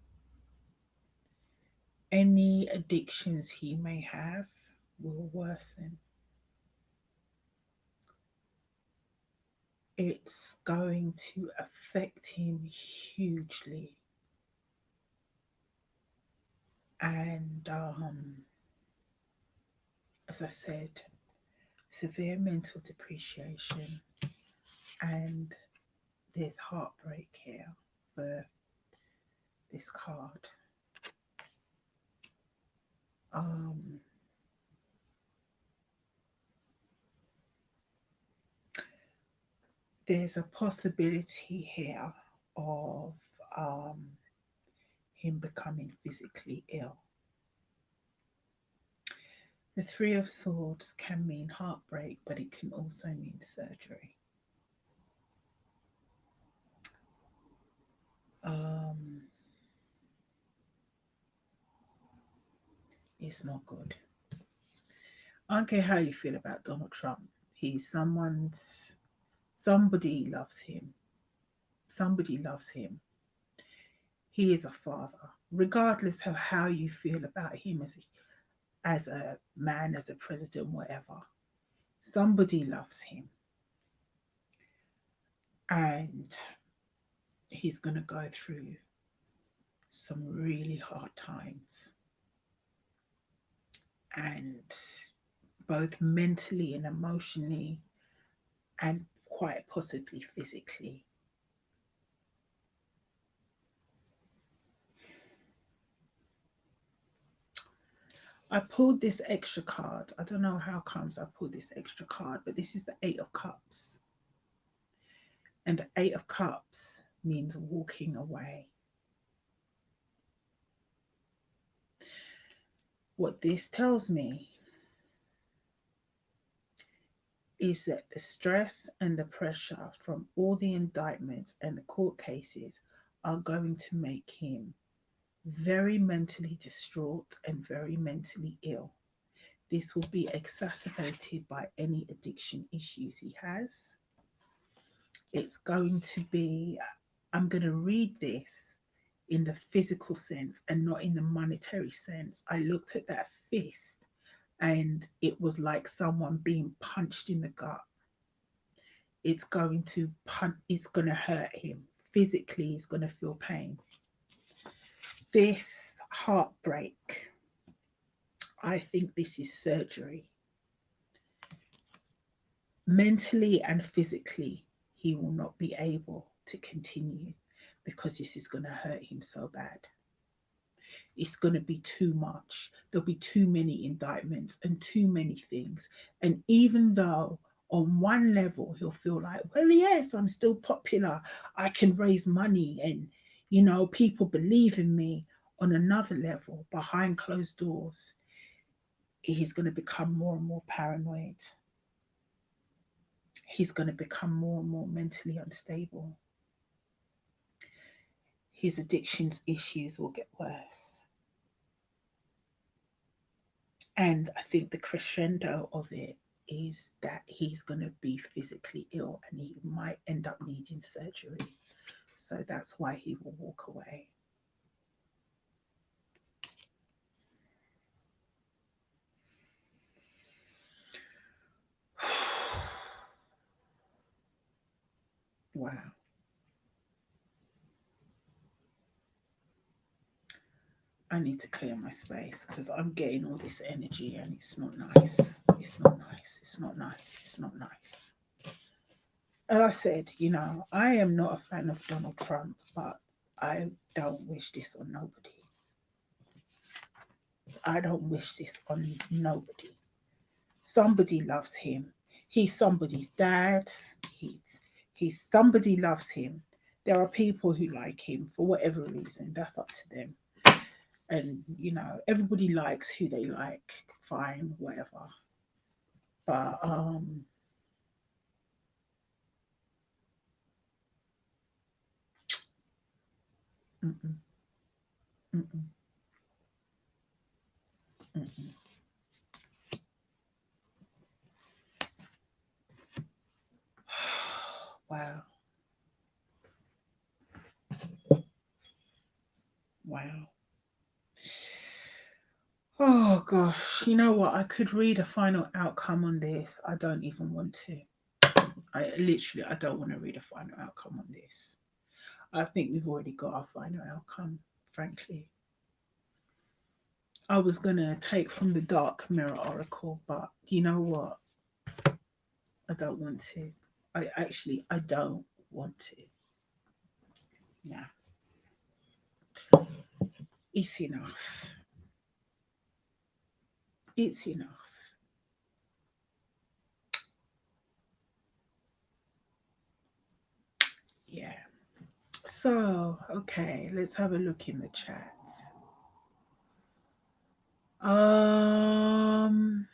any addictions he may have will worsen. It's going to affect him hugely. And as I said, severe mental depreciation, and there's heartbreak here for this card. Um, there's a possibility here of him becoming physically ill. The Three of Swords can mean heartbreak, but it can also mean surgery. Um, it's not good. I don't care how you feel about Donald Trump. He's somebody loves him. Somebody loves him. He is a father, regardless of how you feel about him as a man, as a president, whatever. Somebody loves him, and he's going to go through some really hard times, and both mentally and emotionally, and quite possibly physically. I pulled this extra card. I don't know how comes I pulled this extra card, but this is the Eight of Cups. And the Eight of Cups means walking away. What this tells me is that the stress and the pressure from all the indictments and the court cases are going to make him very mentally distraught and very mentally ill. This will be exacerbated by any addiction issues he has. It's going to be, I'm going to read this in the physical sense and not in the monetary sense. I looked at that fist and it was like someone being punched in the gut. It's going to it's going to hurt him. Physically, he's going to feel pain. This heartbreak, I think this is surgery. Mentally and physically, he will not be able to continue because this is going to hurt him so bad. It's going to be too much. There'll be too many indictments and too many things. And even though on one level he'll feel like, well, yes, I'm still popular, I can raise money and, people believe in me, on another level, behind closed doors, he's going to become more and more paranoid. He's going to become more and more mentally unstable. His addictions issues will get worse. And I think the crescendo of it is that he's going to be physically ill and he might end up needing surgery. So that's why he will walk away. Wow. I need to clear my space because I'm getting all this energy and it's not nice. It's not nice. It's not nice. It's not nice. As I said, I am not a fan of Donald Trump, but I don't wish this on nobody. I don't wish this on nobody. Somebody loves him. He's somebody's dad. He's somebody loves him. There are people who like him for whatever reason. That's up to them. And everybody likes who they like. Fine, whatever. But mm-mm, mm-mm, mm-mm. Wow. Wow. Oh gosh, you know what? I could read a final outcome on this. I don't even want to. I don't want to read a final outcome on this. I think we've already got our final outcome, frankly. I was going to take from the Dark Mirror Oracle, but you know what? I don't want to. I don't want to. Nah, it's enough. It's enough. Yeah. So, okay, let's have a look in the chat. Um,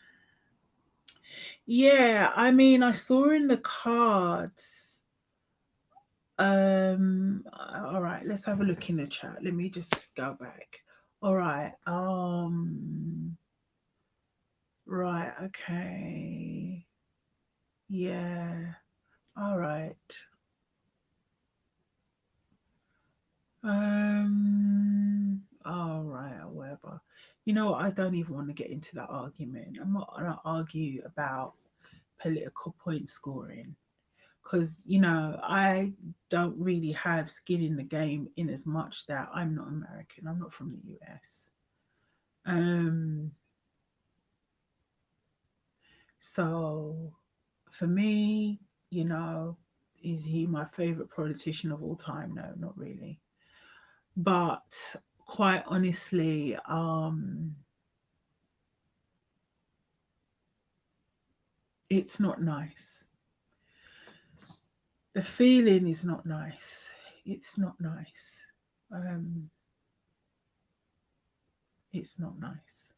yeah, I mean, I saw in the cards. All right, let's have a look in the chat. Let me just go back. All right. Right, okay. Yeah. All right. All right, or whatever. You know what? I don't even want to get into that argument. I'm not gonna argue about political point scoring because I don't really have skin in the game in as much that I'm not American. I'm not from the US. Um, so for me, you know, is he my favorite politician of all time? No, not really. But quite honestly, it's not nice. The feeling is not nice. It's not nice. Um, it's not nice.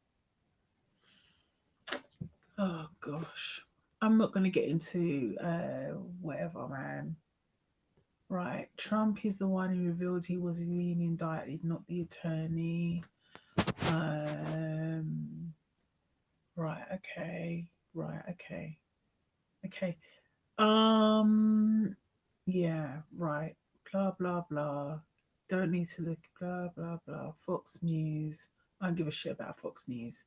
Oh gosh. I'm not going to get into whatever, man. Right. Trump is the one who revealed he was being indicted, not the attorney. Um, right. Okay. Right. Okay. Okay. Um, yeah. Right. Blah blah blah. Don't need to look. Blah blah blah. Fox News. I don't give a shit about Fox News.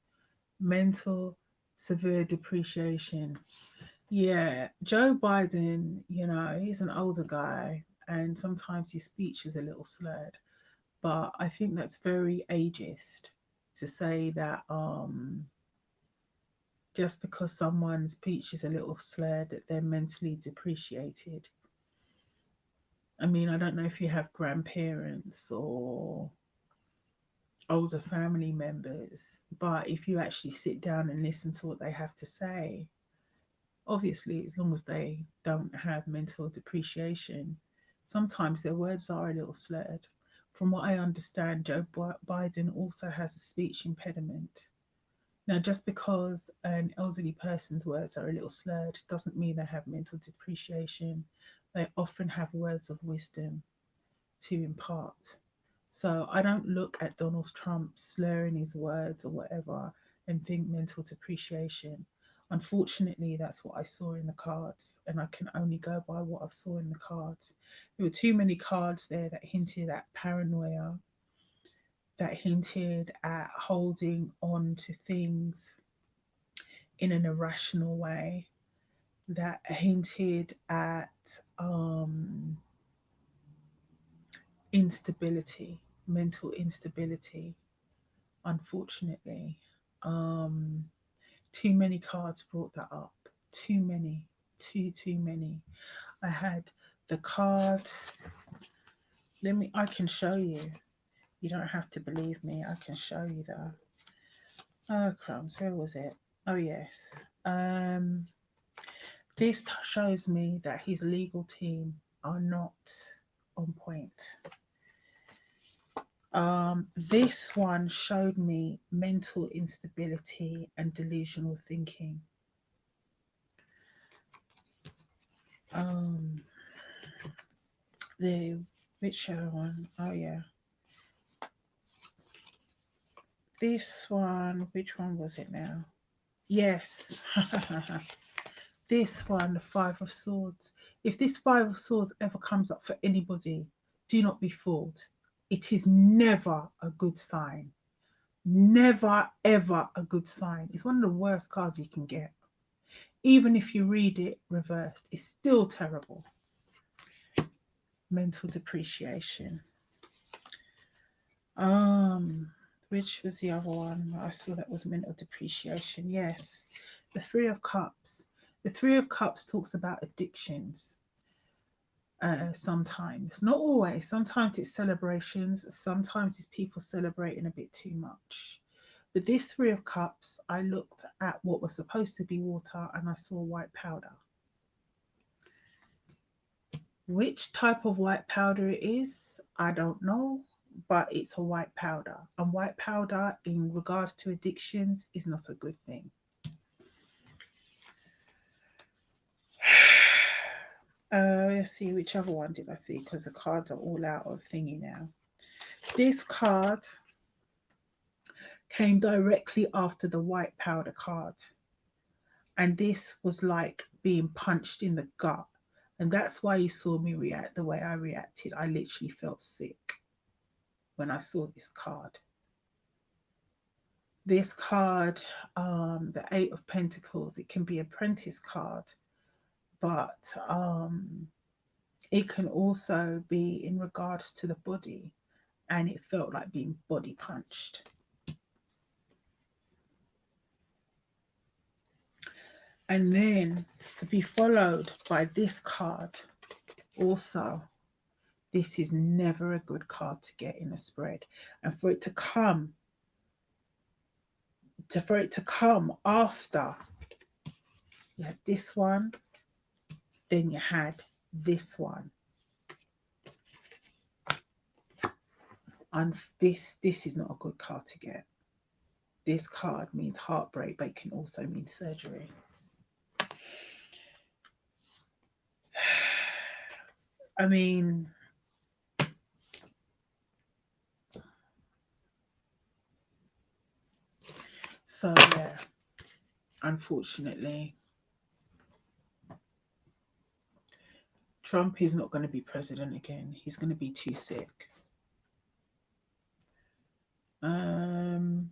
Mental severe depreciation. Yeah, Joe Biden, he's an older guy and sometimes his speech is a little slurred, but I think that's very ageist to say that just because someone's speech is a little slurred that they're mentally depreciated. I mean, I don't know if you have grandparents or older family members, but if you actually sit down and listen to what they have to say, obviously, as long as they don't have mental depreciation, sometimes their words are a little slurred. From what I understand, Joe Biden also has a speech impediment. Now, just because an elderly person's words are a little slurred doesn't mean they have mental depreciation. They often have words of wisdom to impart. So I don't look at Donald Trump slurring his words or whatever and think mental depreciation. Unfortunately, that's what I saw in the cards, and I can only go by what I saw in the cards. There were too many cards there that hinted at paranoia, that hinted at holding on to things in an irrational way, that hinted at instability, mental instability, unfortunately. Um, Too many cards brought that up. Too many. Too many. I had the card. I can show you. You don't have to believe me. I can show you that. Oh, crumbs. Where was it? Oh, yes. This shows me that his legal team are not on point. This one showed me mental instability and delusional thinking. Um, the which other one? Oh yeah, this one. Which one was it now? Yes, this one, the Five of Swords. If this Five of Swords ever comes up for anybody, do not be fooled. It is never a good sign. Never ever a good sign. It's one of the worst cards you can get. Even if you read it reversed, it's still terrible. Mental depreciation. Um, which was the other one? I saw that was mental depreciation. Yes, the Three of Cups. The Three of Cups talks about addictions. Sometimes, not always. Sometimes it's celebrations. Sometimes it's people celebrating a bit too much. But this Three of Cups, I looked at what was supposed to be water and I saw white powder. Which type of white powder it is, I don't know, but it's a white powder. And white powder, in regards to addictions, is not a good thing. Let's see, which other one did I see? Because the cards are all out of thingy now. This card came directly after the white powder card. And this was like being punched in the gut. And that's why you saw me react the way I reacted. I literally felt sick when I saw this card. This card, the Eight of Pentacles, it can be a apprentice card, but it can also be in regards to the body, and it felt like being body punched. And then to be followed by this card also. This is never a good card to get in a spread. And for it to come after you had this one, then you had this one. And this is not a good card to get. This card means heartbreak, but it can also mean surgery. I mean, so yeah, unfortunately, Trump is not going to be president again. He's going to be too sick. Um,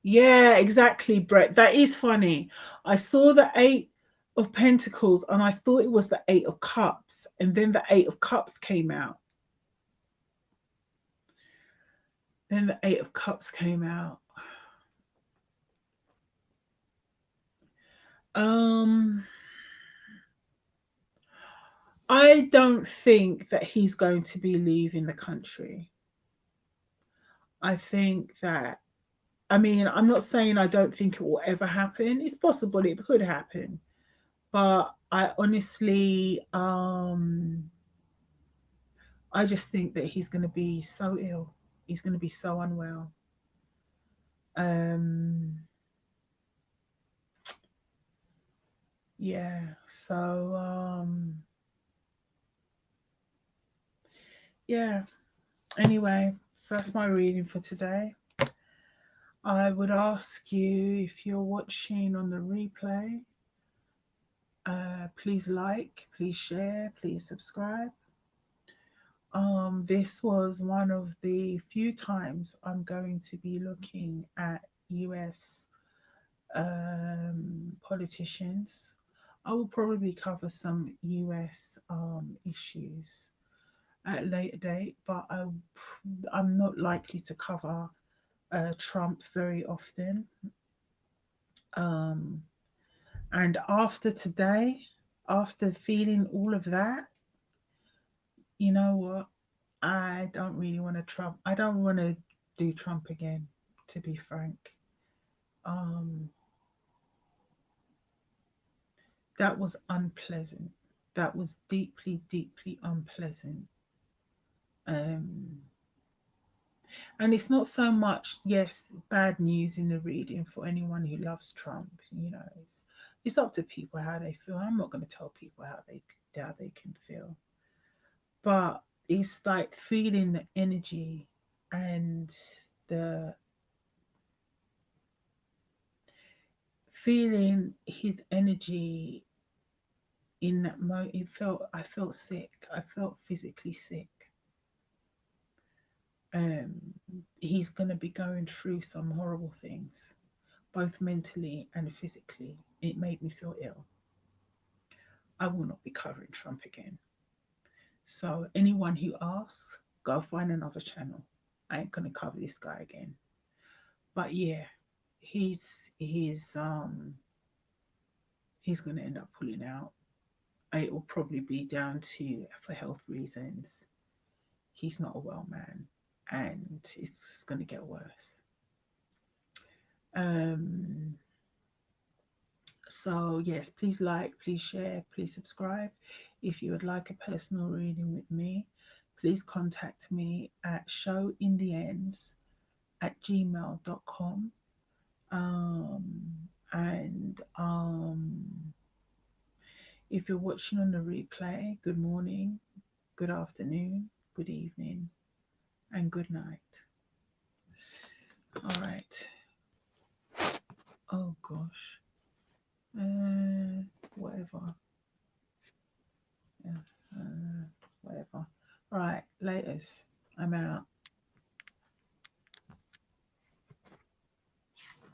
yeah, exactly, Brett. That is funny. I saw the Eight of Pentacles and I thought it was the Eight of Cups, and then the Eight of Cups came out. Then the Eight of Cups came out. Um, I don't think that he's going to be leaving the country. I think that, I mean, I'm not saying I don't think it will ever happen. It's possible it could happen. But I honestly, I just think that he's going to be so ill. He's going to be so unwell. Um, yeah. So, yeah. Anyway, so that's my reading for today. I would ask you, if you're watching on the replay, please like, please share, please subscribe. This was one of the few times I'm going to be looking at US politicians. I will probably cover some US issues at a later date, but I'm not likely to cover Trump very often. Um, and after today, after feeling all of that, you know what? I don't really want to Trump. I don't want to do Trump again, to be frank. Um, that was unpleasant. That was deeply, deeply unpleasant. Um, and it's not so much, yes, bad news in the reading for anyone who loves Trump. You know, it's up to people how they feel. I'm not going to tell people how they can feel, but it's like feeling the energy and the feeling his energy in that moment. I felt sick. I felt physically sick. um he's going to be going through some horrible things, both mentally and physically. It made me feel ill. I will not be covering Trump again. So anyone who asks, go find another channel. I ain't going to cover this guy again. But yeah, he's going to end up pulling out. It will probably be down to for health reasons. He's not a well man, and it's going to get worse. Um, so, yes, please like, please share, please subscribe. If you would like a personal reading with me, please contact me at showintheends@gmail.com. And if you're watching on the replay, good morning, good afternoon, good evening, and good night. All right. Oh gosh. Whatever. Yeah. Whatever. Right. Laters. I'm out.